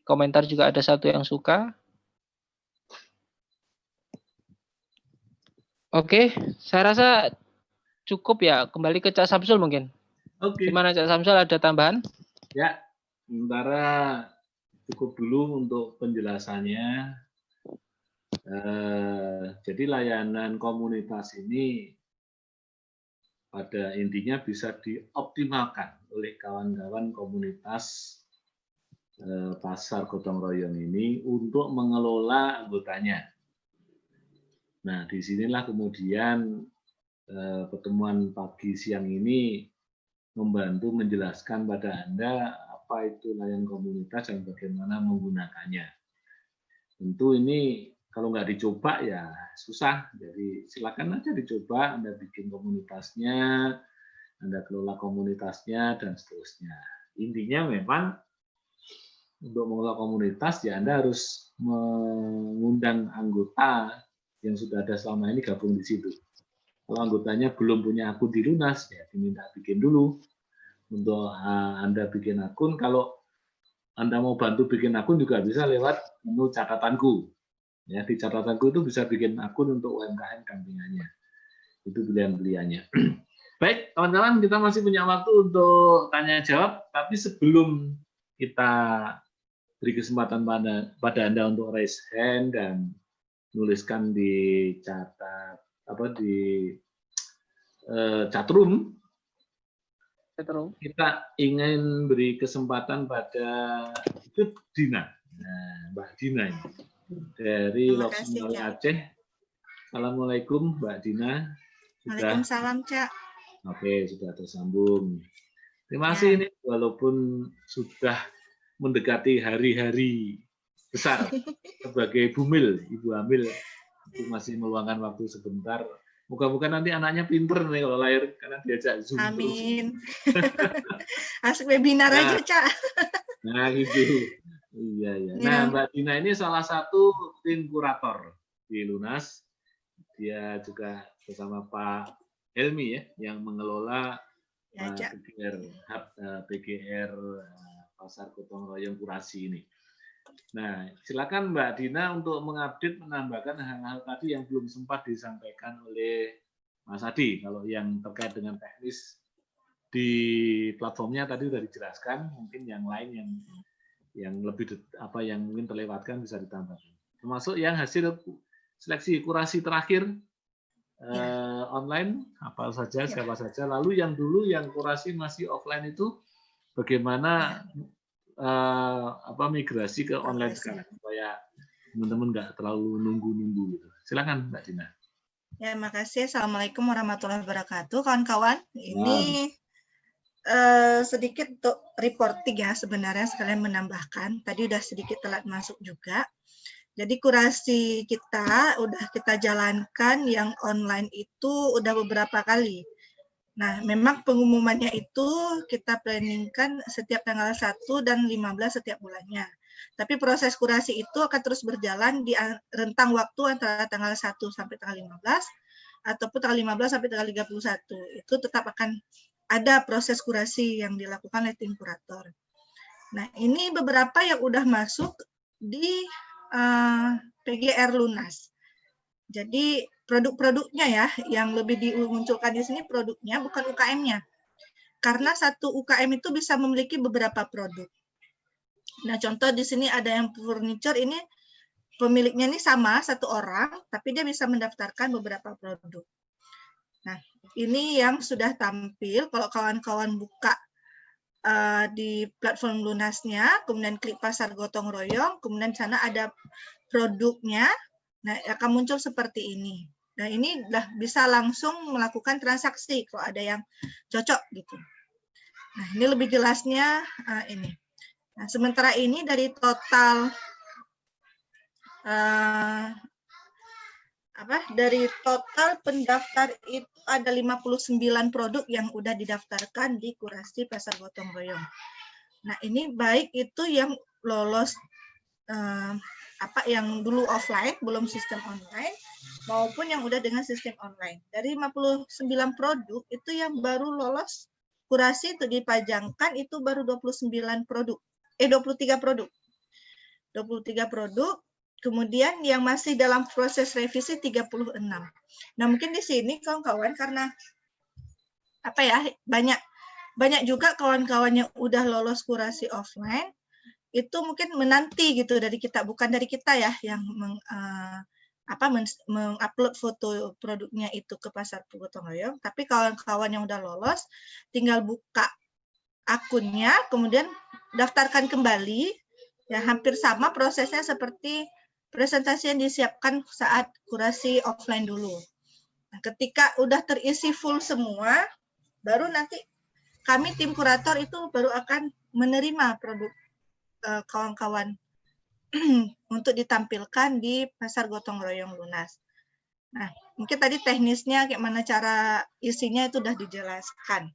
Komentar juga ada satu yang suka. Oke, saya rasa cukup ya. Kembali ke Cak Samsul mungkin. Oke. Gimana Cak Samsul, ada tambahan? Ya, sementara cukup dulu untuk penjelasannya. Jadi layanan komunitas ini pada intinya bisa dioptimalkan oleh kawan-kawan komunitas pasar gotong royong ini untuk mengelola anggotanya. Nah, disinilah kemudian pertemuan pagi siang ini membantu menjelaskan pada Anda apa itu layanan komunitas dan bagaimana menggunakannya. Tentu ini kalau nggak dicoba ya susah. Jadi silakan aja dicoba, Anda bikin komunitasnya, Anda kelola komunitasnya, dan seterusnya. Intinya memang untuk mengelola komunitas ya Anda harus mengundang anggota yang sudah ada selama ini gabung di situ. Kalau anggotanya belum punya akun di Lunas, ya diminta bikin dulu. Untuk Anda bikin akun, kalau Anda mau bantu bikin akun juga bisa lewat menu catatanku. Ya, di catatanku itu bisa bikin akun untuk UMKM dampingannya. Itu pilihan-pilihannya. Baik, kawan-kawan, kita masih punya waktu untuk tanya jawab, tapi sebelum kita beri kesempatan pada Anda untuk raise hand dan nuliskan di chatroom, kita ingin beri kesempatan pada Dina. Nah, Mbak Dina ini dari Loksmawe Aceh. Assalamualaikum Mbak Dina. Waalaikumsalam, Cak. Oke, sudah tersambung. Terima kasih ini walaupun sudah mendekati hari-hari besar sebagai bumil, ibu hamil, itu masih meluangkan waktu sebentar. Moga-moga nanti anaknya pinter nih kalau lahir karena diajak Zoom. Amin. Asik webinar aja, Cak. Nah, gitu. Iya. Nah, Mbak Dina ini salah satu tim kurator di Lunas. Dia juga bersama Pak Helmi ya, yang mengelola PGR Pasar Gotong Royong Kurasi ini. Nah, silakan Mbak Dina untuk mengupdate, menambahkan hal-hal tadi yang belum sempat disampaikan oleh Mas Adi. Kalau yang terkait dengan teknis di platformnya tadi sudah dijelaskan, mungkin yang lain yang lebih yang mungkin terlewatkan bisa ditambahkan. Termasuk yang hasil seleksi kurasi terakhir online apa saja, siapa saja. Lalu yang dulu yang kurasi masih offline itu bagaimana migrasi ke online sekarang supaya teman-teman nggak terlalu nunggu-nunggu gitu. Silakan Mbak Dina. Ya, makasih. Assalamualaikum warahmatullahi wabarakatuh, kawan-kawan. Ini sedikit untuk reporting ya sebenarnya, sekalian menambahkan. Tadi udah sedikit telat masuk juga. Jadi kurasi kita udah kita jalankan yang online itu udah beberapa kali. Nah, memang pengumumannya itu kita planningkan setiap tanggal 1 dan 15 setiap bulannya. Tapi proses kurasi itu akan terus berjalan di rentang waktu antara tanggal 1 sampai tanggal 15, ataupun tanggal 15 sampai tanggal 31. Itu tetap akan ada proses kurasi yang dilakukan oleh tim kurator. Nah, ini beberapa yang udah masuk di PGR Lunas. Jadi produk-produknya ya, yang lebih dimunculkan di sini produknya, bukan UKM-nya. Karena satu UKM itu bisa memiliki beberapa produk. Nah, contoh di sini ada yang furniture, ini pemiliknya ini sama, satu orang, tapi dia bisa mendaftarkan beberapa produk. Nah, ini yang sudah tampil, kalau kawan-kawan buka di platform Lunasnya, kemudian klik pasar gotong royong, kemudian sana ada produknya, nah akan muncul seperti ini. Nah, ini udah bisa langsung melakukan transaksi kalau ada yang cocok gitu. Nah, ini lebih jelasnya ini. Nah, sementara ini dari total dari total pendaftar itu ada 59 produk yang udah didaftarkan di Kurasi Pasar Gotong Royong. Nah, ini baik itu yang lolos yang dulu offline, belum sistem online, maupun yang udah dengan sistem online. Dari 59 produk itu yang baru lolos kurasi untuk dipajangkan itu baru 23 produk. 23 produk. Kemudian yang masih dalam proses revisi 36. Nah, mungkin di sini kawan-kawan karena banyak juga kawan-kawan yang udah lolos kurasi offline itu mungkin menanti gitu dari kita, bukan dari kita ya yang mengupload foto produknya itu ke Pasar Gotong Royong, tapi kawan-kawan yang udah lolos tinggal buka akunnya, kemudian daftarkan kembali, ya hampir sama prosesnya seperti presentasi yang disiapkan saat kurasi offline dulu. Nah, ketika udah terisi full semua, baru nanti kami tim kurator itu baru akan menerima produk kawan-kawan untuk ditampilkan di Pasar Gotong Royong Lunas. Nah, mungkin tadi teknisnya kayak mana cara isinya itu udah dijelaskan.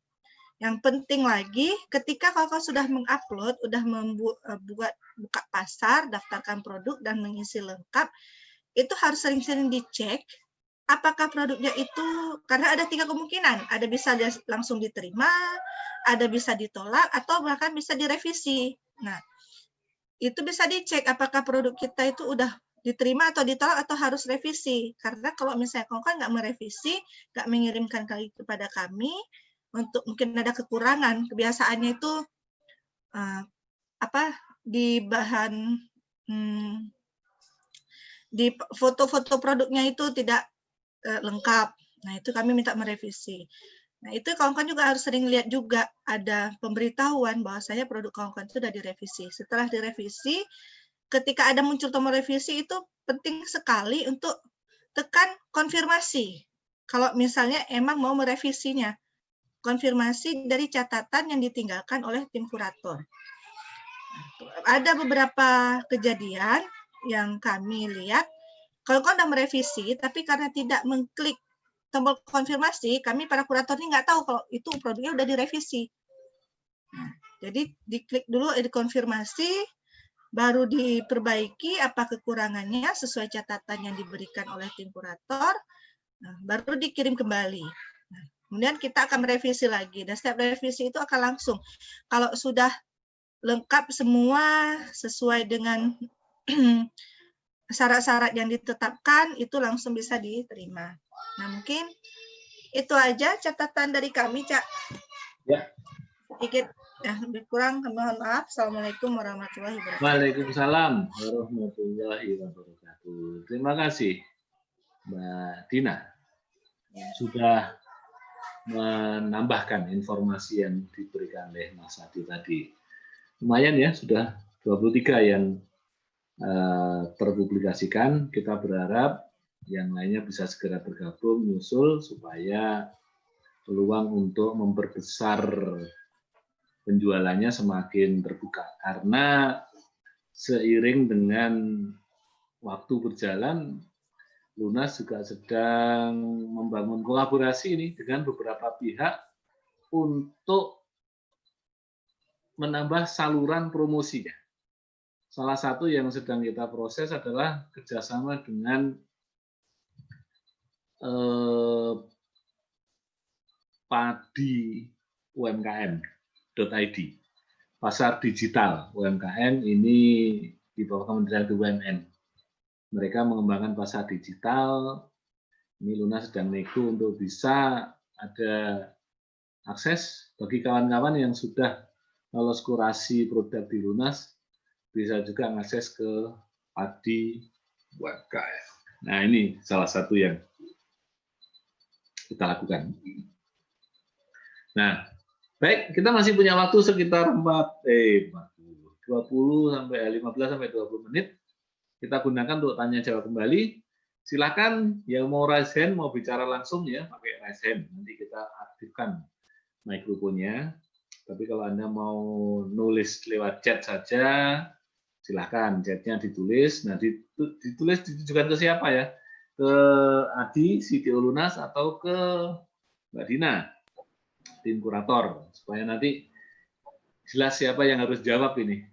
Yang penting lagi, ketika kakak sudah mengupload, udah buka pasar, daftarkan produk, dan mengisi lengkap, itu harus sering-sering dicek apakah produknya itu, karena ada 3 kemungkinan, ada bisa langsung diterima, ada bisa ditolak, atau bahkan bisa direvisi. Nah, itu bisa dicek apakah produk kita itu udah diterima atau ditolak atau harus revisi. Karena kalau misalnya kamu kan nggak merevisi, nggak mengirimkan kepada kami, untuk mungkin ada kekurangan, kebiasaannya itu di bahan di foto-foto produknya itu tidak lengkap. Nah, itu kami minta merevisi. Nah, itu kawan-kawan juga harus sering lihat juga ada pemberitahuan bahwasanya produk kawan-kawan itu sudah direvisi. Setelah direvisi, ketika ada muncul tombol revisi itu penting sekali untuk tekan konfirmasi. Kalau misalnya emang mau merevisinya, konfirmasi dari catatan yang ditinggalkan oleh tim kurator. Ada beberapa kejadian yang kami lihat, kalau kau sudah merevisi, tapi karena tidak mengklik tombol konfirmasi, kami para kurator ini nggak tahu kalau itu produknya udah direvisi. Nah, jadi diklik dulu dikonfirmasi, baru diperbaiki apa kekurangannya sesuai catatan yang diberikan oleh tim kurator, baru dikirim kembali. Nah, kemudian kita akan merevisi lagi, dan setiap revisi itu akan langsung. Kalau sudah lengkap semua sesuai dengan syarat-syarat yang ditetapkan, itu langsung bisa diterima. Nah, mungkin itu aja catatan dari kami, Cak. Ya. Sedikit, ya, lebih kurang, mohon maaf. Assalamualaikum warahmatullahi wabarakatuh. Waalaikumsalam warahmatullahi wabarakatuh. Terima kasih, Mbak Dina. Ya. Sudah menambahkan informasi yang diberikan oleh Mas Adi tadi. Lumayan ya, sudah 23 yang terpublikasikan. Kita berharap yang lainnya bisa segera bergabung, nyusul, supaya peluang untuk memperbesar penjualannya semakin terbuka. Karena seiring dengan waktu berjalan, Lunas juga sedang membangun kolaborasi ini dengan beberapa pihak untuk menambah saluran promosinya. Salah satu yang sedang kita proses adalah kerjasama dengan Padi UMKM.id, pasar digital UMKM ini di bawah Kementerian BUMN. Mereka mengembangkan pasar digital. Ini Lunas sedang nego untuk bisa ada akses bagi kawan-kawan yang sudah lolos kurasi produk di Lunas, bisa juga mengakses ke Padi UMKM. Nah, ini salah satu yang kita lakukan. Nah, baik, kita masih punya waktu sekitar 20 sampai 15 sampai 20 menit. Kita gunakan untuk tanya jawab kembali. Silakan yang mau raise hand, mau bicara langsung ya, pakai raise hand. Nanti kita aktifkan mikrofonnya. Tapi kalau Anda mau nulis lewat chat saja, silahkan chatnya ditulis. Nah, ditulis ditujukan ke siapa ya? Ke Adi, CTO Lunas, atau ke Mbak Dina, tim kurator, supaya nanti jelas siapa yang harus jawab ini.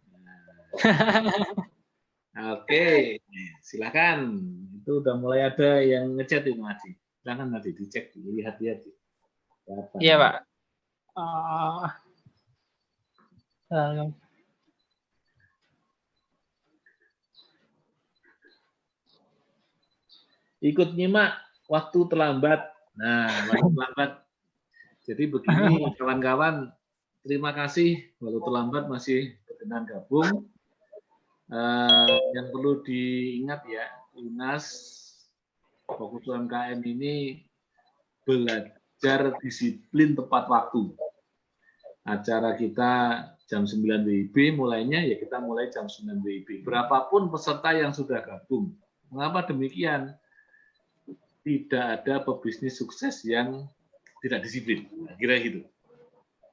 Oke, silahkan. Itu udah mulai ada yang ngechat ini, Adi. Silahkan Adi, dicek, dilihat-lihat. Iya, Pak. Ikut nyimak waktu terlambat. Nah, waktu terlambat. Jadi begini, kawan-kawan, terima kasih waktu terlambat masih berkenan gabung. Yang perlu diingat ya, Lunas Fokus UMKM ini belajar disiplin tepat waktu. Acara kita jam 9 WIB, mulainya ya kita mulai jam 9 WIB. Berapapun peserta yang sudah gabung. Mengapa demikian? Tidak ada pebisnis sukses yang tidak disiplin. Kira gitu.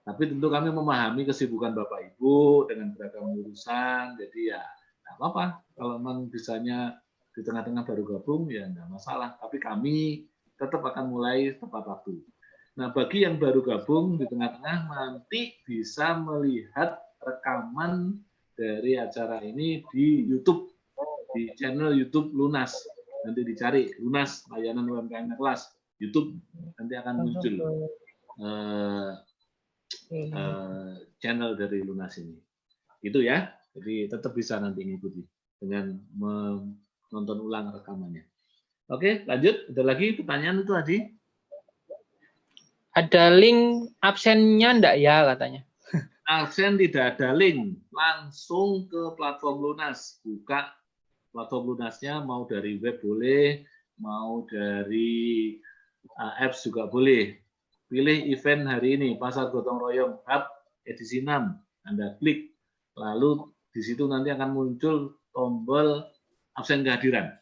Tapi tentu kami memahami kesibukan Bapak Ibu dengan beragam urusan. Jadi ya nggak apa-apa. Kalau memang bisanya di tengah-tengah baru gabung, ya nggak masalah. Tapi kami tetap akan mulai tepat waktu. Nah, bagi yang baru gabung di tengah-tengah, nanti bisa melihat rekaman dari acara ini di YouTube, di channel YouTube Lunas. Nanti dicari Lunas Layanan UMKM Kelas YouTube, nanti akan muncul channel dari Lunas ini. Itu ya. Jadi tetap bisa nanti ngikuti dengan menonton ulang rekamannya. Oke, lanjut. Ada lagi pertanyaan itu Adi? Ada link absennya enggak ya katanya? Absen tidak ada link. Langsung ke platform Lunas. Buka platform Lunasnya, mau dari web boleh, mau dari apps juga boleh. Pilih event hari ini, Pasar Gotong Royong Hub edisi 6. Anda klik, lalu di situ nanti akan muncul tombol absen kehadiran.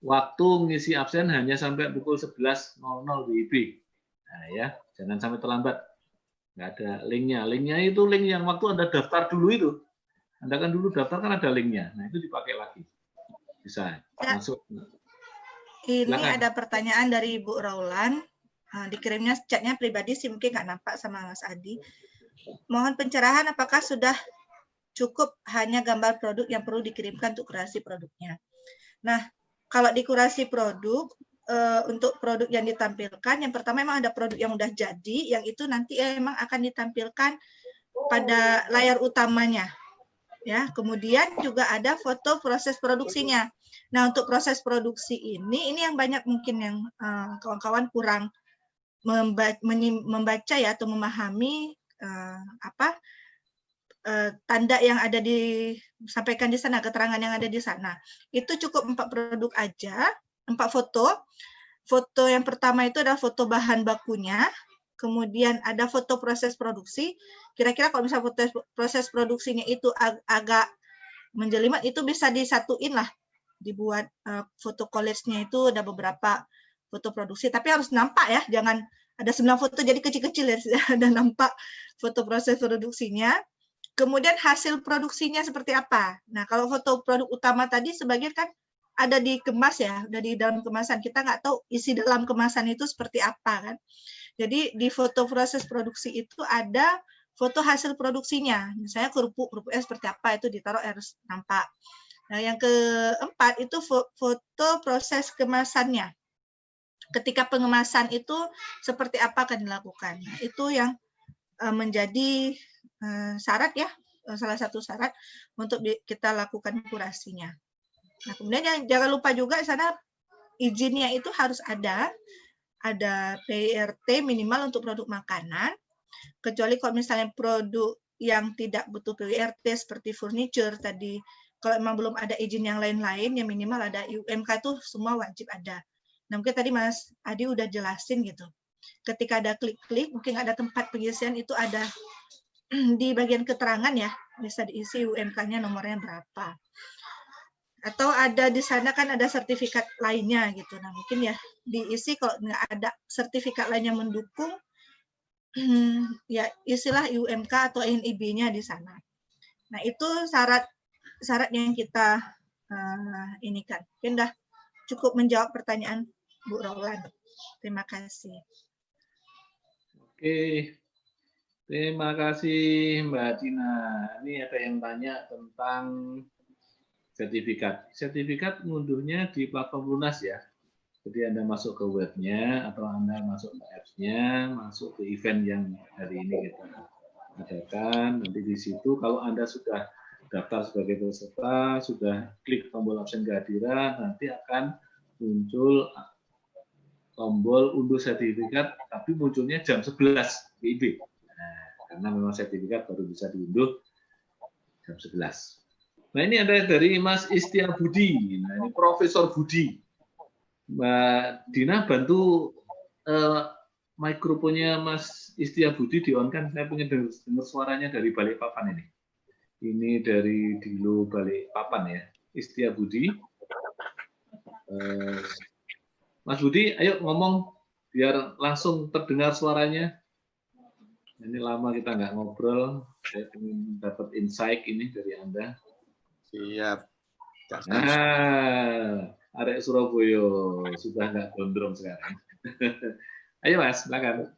Waktu ngisi absen hanya sampai pukul 11.00 WIB. Nah ya, jangan sampai terlambat. Nggak ada linknya. Linknya itu link yang waktu Anda daftar dulu itu. Anda kan dulu daftar kan ada linknya. Nah itu dipakai lagi. Bisa masuk. Ini Silakan. ada pertanyaan dari Ibu Raulan. Dikirimnya chatnya pribadi sih, mungkin nggak nampak sama Mas Adi. Mohon pencerahan apakah sudah cukup hanya gambar produk yang perlu dikirimkan untuk kurasi produknya. Nah, kalau di kurasi produk, untuk produk yang ditampilkan, yang pertama memang ada produk yang udah jadi, yang itu nanti memang akan ditampilkan pada layar utamanya. Ya, kemudian juga ada foto proses produksinya. Nah, untuk proses produksi ini yang banyak mungkin yang kawan-kawan kurang membaca ya atau memahami tanda yang ada disampaikan di sana, keterangan yang ada di sana. Itu cukup 4 produk aja, 4 foto. Foto yang pertama itu adalah foto bahan bakunya, kemudian ada foto proses produksi. Kira-kira kalau misalnya foto proses produksinya itu agak menjelimet, itu bisa disatuin lah, dibuat foto collage-nya itu ada beberapa foto produksi, tapi harus nampak ya, jangan ada 9 foto jadi kecil-kecil ya, ada nampak foto proses produksinya. Kemudian hasil produksinya seperti apa. Nah, kalau foto produk utama tadi sebagian kan ada dikemas ya, udah di dalam kemasan. Kita nggak tahu isi dalam kemasan itu seperti apa kan. Jadi di foto proses produksi itu ada foto hasil produksinya. Misalnya kerupuknya seperti apa, itu ditaruh harus nampak. Nah, yang keempat itu foto proses kemasannya. Ketika pengemasan itu seperti apa akan dilakukan. Nah, itu yang menjadi syarat ya, salah satu syarat untuk kita lakukan kurasinya. Nah, kemudian jangan lupa juga di sana izinnya itu harus ada PIRT minimal untuk produk makanan, kecuali kalau misalnya produk yang tidak butuh PIRT seperti furniture tadi, kalau memang belum ada izin yang lain-lain, yang minimal ada UMK itu semua wajib ada. Nah, mungkin tadi Mas Adi udah jelasin gitu. Ketika ada klik-klik, mungkin ada tempat pengisian itu ada di bagian keterangan ya, bisa diisi UMK-nya nomornya berapa. Atau ada di sana kan ada sertifikat lainnya gitu. Nah, mungkin ya diisi kalau nggak ada sertifikat lainnya mendukung, ya istilah UMK atau NIB-nya di sana. Nah, itu syarat yang kita ini kan. Mungkin dah cukup menjawab pertanyaan Bu Roland. Terima kasih. Oke, terima kasih Mbak Dina. Ini ada yang tanya tentang sertifikat. Sertifikat ngunduhnya di platform Lunas ya. Jadi Anda masuk ke webnya atau Anda masuk ke apps-nya, masuk ke event yang hari ini kita adakan. Nanti di situ kalau Anda sudah daftar sebagai peserta, sudah klik tombol absen kehadiran, nanti akan muncul tombol unduh sertifikat, tapi munculnya jam 11 WIB. Nah, karena memang sertifikat baru bisa diunduh jam 11. Nah, ini ada dari Mas Istia Budi. Nah, ini Profesor Budi. Mbak Dina bantu mikrofonnya Mas Istia Budi di-on-kan. Saya pengen dengar suaranya dari Balikpapan ini. Ini dari Dilo Balikpapan ya. Istia Budi. Mas Budi, ayo ngomong biar langsung terdengar suaranya. Ini lama kita nggak ngobrol. Saya ingin dapat insight ini dari Anda. Siap. Nah, arek Surabaya sudah nggak gondrong sekarang. Ayo Mas, silakan.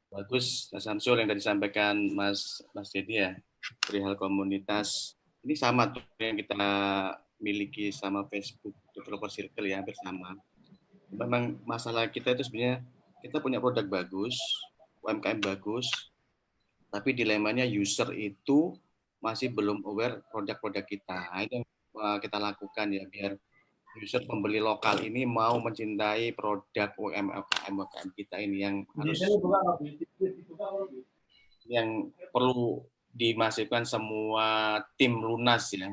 Bagus, Mas Samsul yang tadi disampaikan Mas Dedi ya, perihal komunitas. Ini sama tuh yang kita miliki sama Facebook Developer Circle ya, hampir sama. Memang masalah kita itu sebenarnya kita punya produk bagus, UMKM bagus, tapi dilemanya user itu masih belum aware produk-produk kita. Ini yang kita lakukan ya, biar user pembeli lokal ini mau mencintai produk UMKM kita ini yang harus yang perlu dimasukkan semua tim Lunas ya.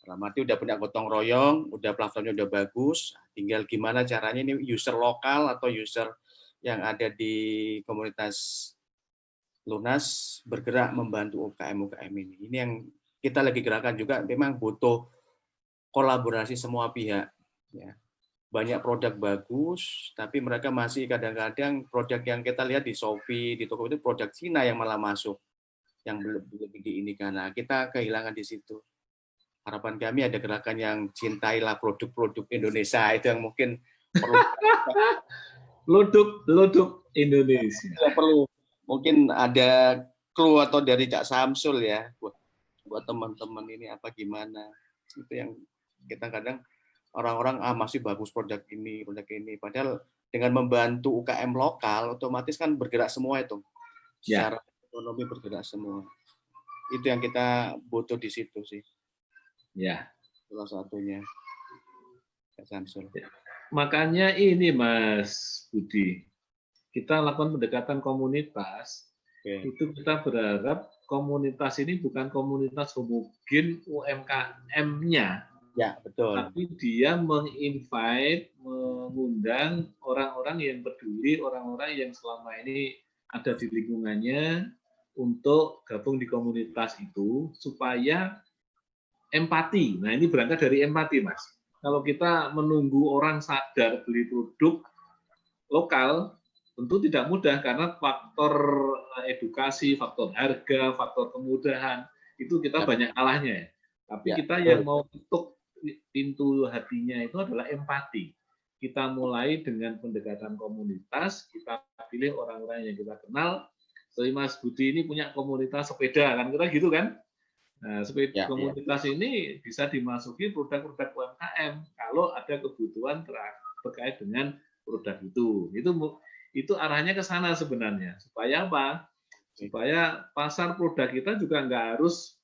Dalam arti udah punya gotong royong, udah platformnya udah bagus, tinggal gimana caranya ini user lokal atau user yang ada di komunitas Lunas bergerak membantu UKM ini. Ini yang kita lagi gerakan juga, memang butuh kolaborasi semua pihak. Ya. Banyak produk bagus, tapi mereka masih kadang-kadang produk yang kita lihat di Shopee, di toko itu produk Cina yang malah masuk, yang lebih diinikan. Nah, kita kehilangan di situ. Harapan kami ada gerakan yang cintailah produk-produk Indonesia, itu yang mungkin perlu. Loduk Indonesia. Perlu mungkin ada clue atau dari Cak Samsul ya buat teman-teman ini apa gimana. Itu yang kita kadang orang-orang masih bagus produk ini, padahal dengan membantu UKM lokal otomatis kan bergerak semua itu. Secara ekonomi bergerak semua. Itu yang kita butuh di situ sih. Ya. Salah satunya. Cak Samsul. Ya. Makanya ini Mas Budi, kita lakukan pendekatan komunitas, itu kita berharap komunitas ini bukan komunitas homogen UMKM-nya, ya betul. Tapi dia menginvite, mengundang orang-orang yang peduli, orang-orang yang selama ini ada di lingkungannya untuk gabung di komunitas itu supaya empati. Nah ini berangkat dari empati Mas. Kalau kita menunggu orang sadar beli produk lokal, tentu tidak mudah karena faktor edukasi, faktor harga, faktor kemudahan, itu kita banyak kalahnya. Tapi kita yang mau ketuk pintu hatinya itu adalah empati. Kita mulai dengan pendekatan komunitas, kita pilih orang-orang yang kita kenal. Seperti Mas Budi ini punya komunitas sepeda, kan kita gitu kan? Nah, komunitas ini bisa dimasuki produk-produk UMKM kalau ada kebutuhan terkait dengan produk itu. Itu arahnya ke sana sebenarnya. Supaya apa? Supaya pasar produk kita juga nggak harus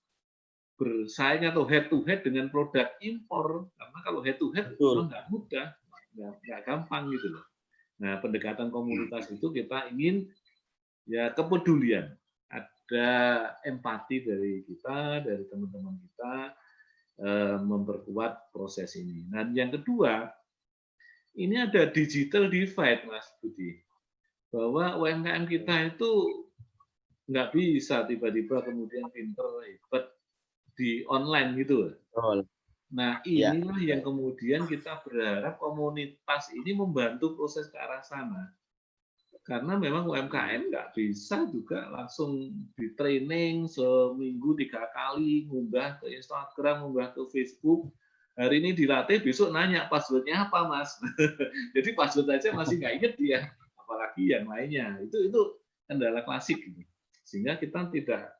bersaing atau head to head dengan produk impor. Karena kalau head to head memang nggak mudah, nggak gampang gitu loh. Nah, pendekatan komunitas itu kita ingin ya kepedulian. Ada empati dari kita, dari teman-teman kita, memperkuat proses ini. Nah, yang kedua, ini ada digital divide, Mas Budi. Bahwa UMKM kita itu nggak bisa tiba-tiba kemudian pinter, hebat di online gitu. Nah, inilah yang kemudian kita berharap komunitas ini membantu proses ke arah sana. karena memang UMKM nggak bisa juga langsung di training seminggu 3 kali, ngunggah ke Instagram, ngunggah ke Facebook. Hari ini dilatih, besok nanya passwordnya apa, Mas. Jadi password aja masih nggak inget dia, apalagi yang lainnya. Itu kendala klasik gitu. Sehingga kita tidak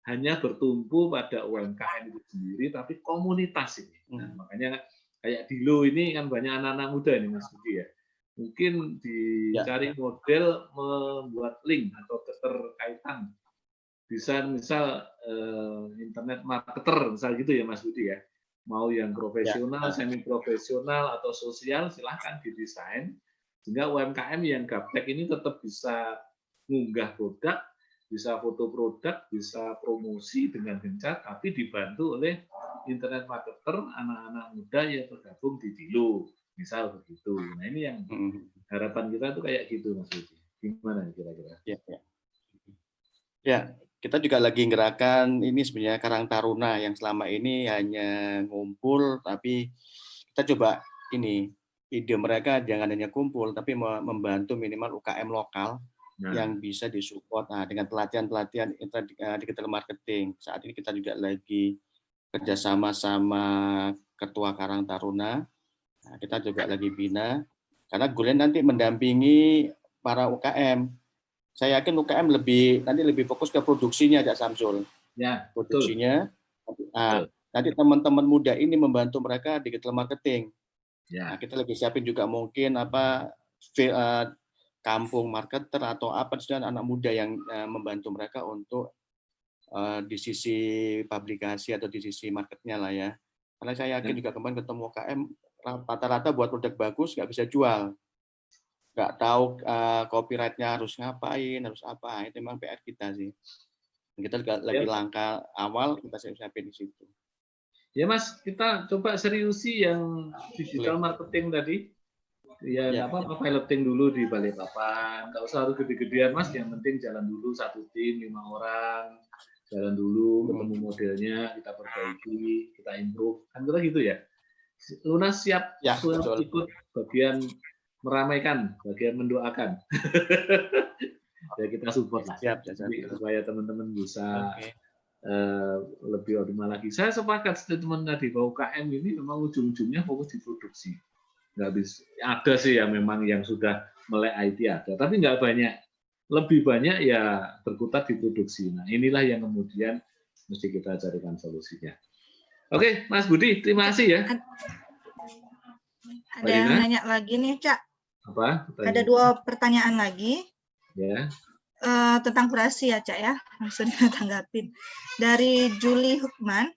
hanya bertumpu pada UMKM itu sendiri, tapi komunitas ini. Nah, makanya kayak Dilo ini kan banyak anak-anak muda ini, Mas Budi ya. Mungkin dicari model membuat link atau keterkaitan. Bisa misal internet marketer, misal gitu ya Mas Budi ya. Mau yang profesional, semi profesional atau sosial, silahkan didesain sehingga UMKM yang gaptek ini tetap bisa mengunggah produk, bisa foto produk, bisa promosi dengan gencar, tapi dibantu oleh internet marketer anak-anak muda yang tergabung di Dilo, misal begitu. Nah ini yang harapan kita tuh kayak gitu Mas Budi. Gimana kira-kira? Ya, kita juga lagi gerakan ini sebenarnya Karang Taruna yang selama ini hanya ngumpul, tapi kita coba ini ide mereka jangan hanya kumpul, tapi membantu minimal UKM lokal yang bisa disupport dengan pelatihan-pelatihan digital marketing. Saat ini kita juga lagi kerjasama sama Ketua Karang Taruna. Nah, kita juga lagi bina, karena goalnya nanti mendampingi para UKM. Saya yakin UKM nanti lebih fokus ke produksinya, Cak Samsul. Ya, produksinya. Nanti teman-teman muda ini membantu mereka digital marketing. Ya. Nah, kita lagi siapin juga mungkin kampung marketer atau apa dan anak muda yang membantu mereka untuk di sisi publikasi atau di sisi marketnya lah ya. Karena saya yakin juga kemarin ketemu UKM rata-rata buat produk bagus nggak bisa jual, nggak tahu copyright-nya harus ngapain, harus apa. Itu memang PR kita sih. Kita lagi langkah awal, kita siapin di situ. Ya Mas, kita coba seriusi yang digital marketing tadi. Ya nggak apa-apa, piloting dulu di Balikpapan. Nggak usah harus gede-gedean Mas, yang penting jalan dulu satu tim 5 orang. Jalan dulu, ketemu modelnya, kita perbaiki, kita improve. Kan kita gitu ya. Lunas siap ikut bagian meramaikan, bagian mendoakan. Ya kita support lah. Siap. Supaya teman-teman bisa lebih optimal lagi. Saya sepakat statement tadi bahwa UKM ini memang ujung-ujungnya fokus di produksi. Nggak bisa. Ada sih ya memang yang sudah melek IT ada, tapi nggak banyak. Lebih banyak ya berkutat di produksi. Nah inilah yang kemudian mesti kita carikan solusinya. Oke, Mas Budi, terima kasih ya. Ada yang nanya lagi nih, Cak. Apa? Ada 2 pertanyaan lagi. Ya. Tentang kurasi ya, Cak ya. Langsung tanggapin. Dari Julie Hukman,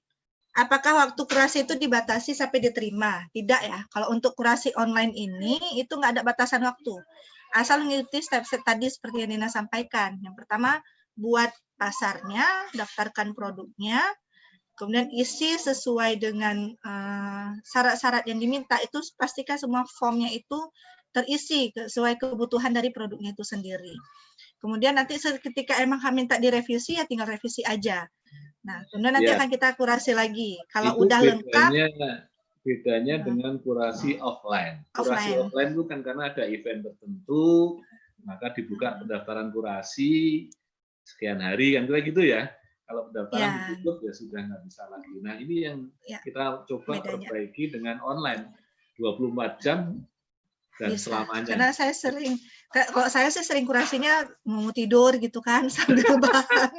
apakah waktu kurasi itu dibatasi sampai diterima? Tidak ya. Kalau untuk kurasi online ini, itu nggak ada batasan waktu. Asal mengikuti step-step tadi seperti yang Nina sampaikan. Yang pertama, buat pasarnya, daftarkan produknya, kemudian isi sesuai dengan syarat-syarat yang diminta. Itu pastikan semua formnya itu terisi sesuai kebutuhan dari produknya itu sendiri. Kemudian nanti ketika emang minta direvisi, ya tinggal revisi aja. Nah, kemudian nanti akan kita kurasi lagi. Kalau itu udah lengkap. Bedanya dengan kurasi offline. Kurasi offline itu kan karena ada event tertentu, maka dibuka pendaftaran kurasi sekian hari, kan kira gitu ya. Kalau pendaftaran ditutup ya sudah nggak bisa lagi. Nah ini yang kita coba perbaiki dengan online, 24 jam dan bisa. Selamanya. Karena kalau saya sih sering kurasinya mau tidur gitu kan sambil bahan.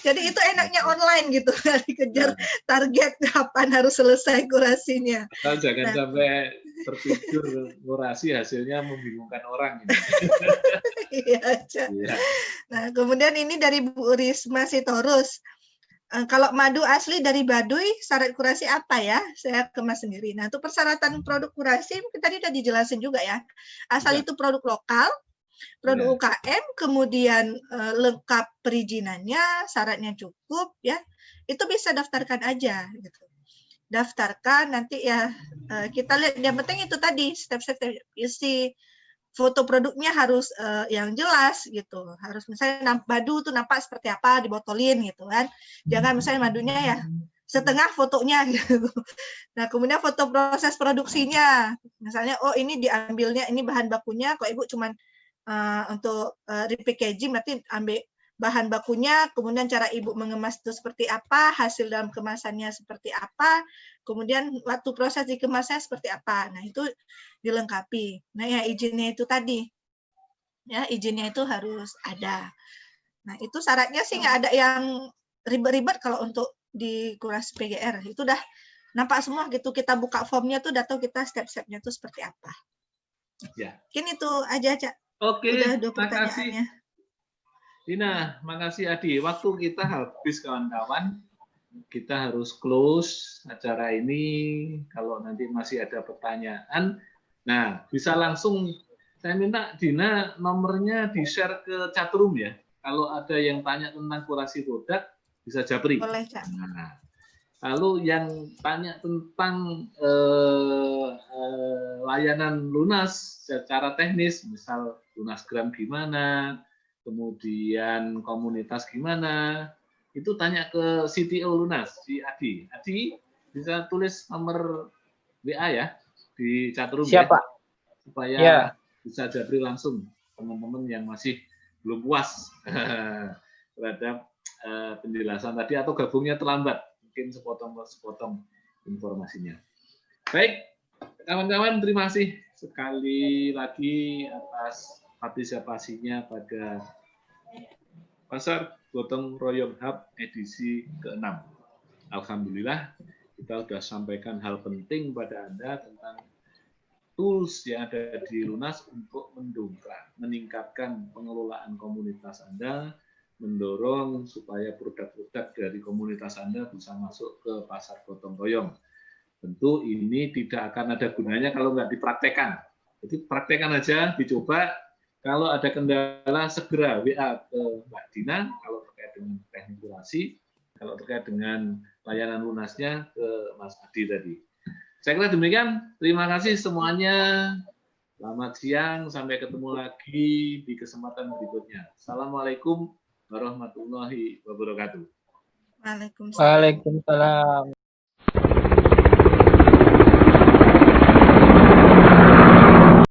Jadi itu enaknya online gitu, dikejar target kapan harus selesai kurasinya. Jangan sampai tertidur kurasi hasilnya membingungkan orang. Iya. Nah kemudian ini dari Bu Risma Sitorus. Kalau madu asli dari Baduy, syarat kurasi apa ya? Saya kemas sendiri. Nah, untuk persyaratan produk kurasi, tadi sudah dijelasin juga ya. Asal itu produk lokal, produk UKM, kemudian lengkap perizinannya, syaratnya cukup, ya. Itu bisa daftarkan aja. Gitu. Daftarkan, nanti ya kita lihat. Yang penting itu tadi, step-step isi. Foto produknya harus yang jelas gitu, harus misalnya madu tuh nampak seperti apa dibotolin gitu kan, jangan misalnya madunya ya setengah fotonya gitu. Nah kemudian foto proses produksinya, misalnya oh ini diambilnya ini bahan bakunya kok ibu cuman untuk repackaging, berarti ambil bahan bakunya, kemudian cara Ibu mengemas itu seperti apa, hasil dalam kemasannya seperti apa, kemudian waktu proses dikemasnya seperti apa. Nah, itu dilengkapi. Nah, ya izinnya itu tadi. Ya, izinnya itu harus ada. Nah, itu syaratnya sih nggak ada yang ribet-ribet kalau untuk di kurasi PGR. Itu udah nampak semua gitu. Kita buka formnya tuh udah tahu kita step-stepnya tuh seperti apa. Ya. Mungkin itu aja, Cak. Oke, udah 2 makasih. pertanyaannya. Dina, makasih Adi. Waktu kita habis kawan-kawan. Kita harus close acara ini. Kalau nanti masih ada pertanyaan, nah bisa langsung saya minta Dina nomornya di-share ke chatroom ya. Kalau ada yang tanya tentang kurasi produk, bisa japri. Boleh, Cak. Nah, lalu yang tanya tentang layanan lunas secara teknis, misal lunasgram gimana, kemudian komunitas gimana, itu tanya ke CTO Lunas, si Adi. Adi, bisa tulis nomor WA ya di chatroom ya, supaya bisa japri langsung teman-teman yang masih belum puas terhadap penjelasan tadi atau gabungnya terlambat, mungkin sepotong informasinya. Baik, kawan-kawan, terima kasih sekali lagi atas partisipasinya pada Pasar Gotong Royong Hub edisi ke-6. Alhamdulillah, kita sudah sampaikan hal penting pada Anda tentang tools yang ada di Lunas untuk mendongkrak, meningkatkan pengelolaan komunitas Anda, mendorong supaya produk-produk dari komunitas Anda bisa masuk ke pasar gotong royong. Tentu ini tidak akan ada gunanya kalau nggak dipraktekkan. Jadi praktekkan aja, dicoba. Kalau ada kendala, segera WA ke Mbak Dina, kalau terkait dengan teknik kurasi, kalau terkait dengan layanan lunasnya ke Mas Adi tadi. Saya kira demikian. Terima kasih semuanya. Selamat siang, sampai ketemu lagi di kesempatan berikutnya. Assalamualaikum warahmatullahi wabarakatuh. Waalaikumsalam. Waalaikumsalam.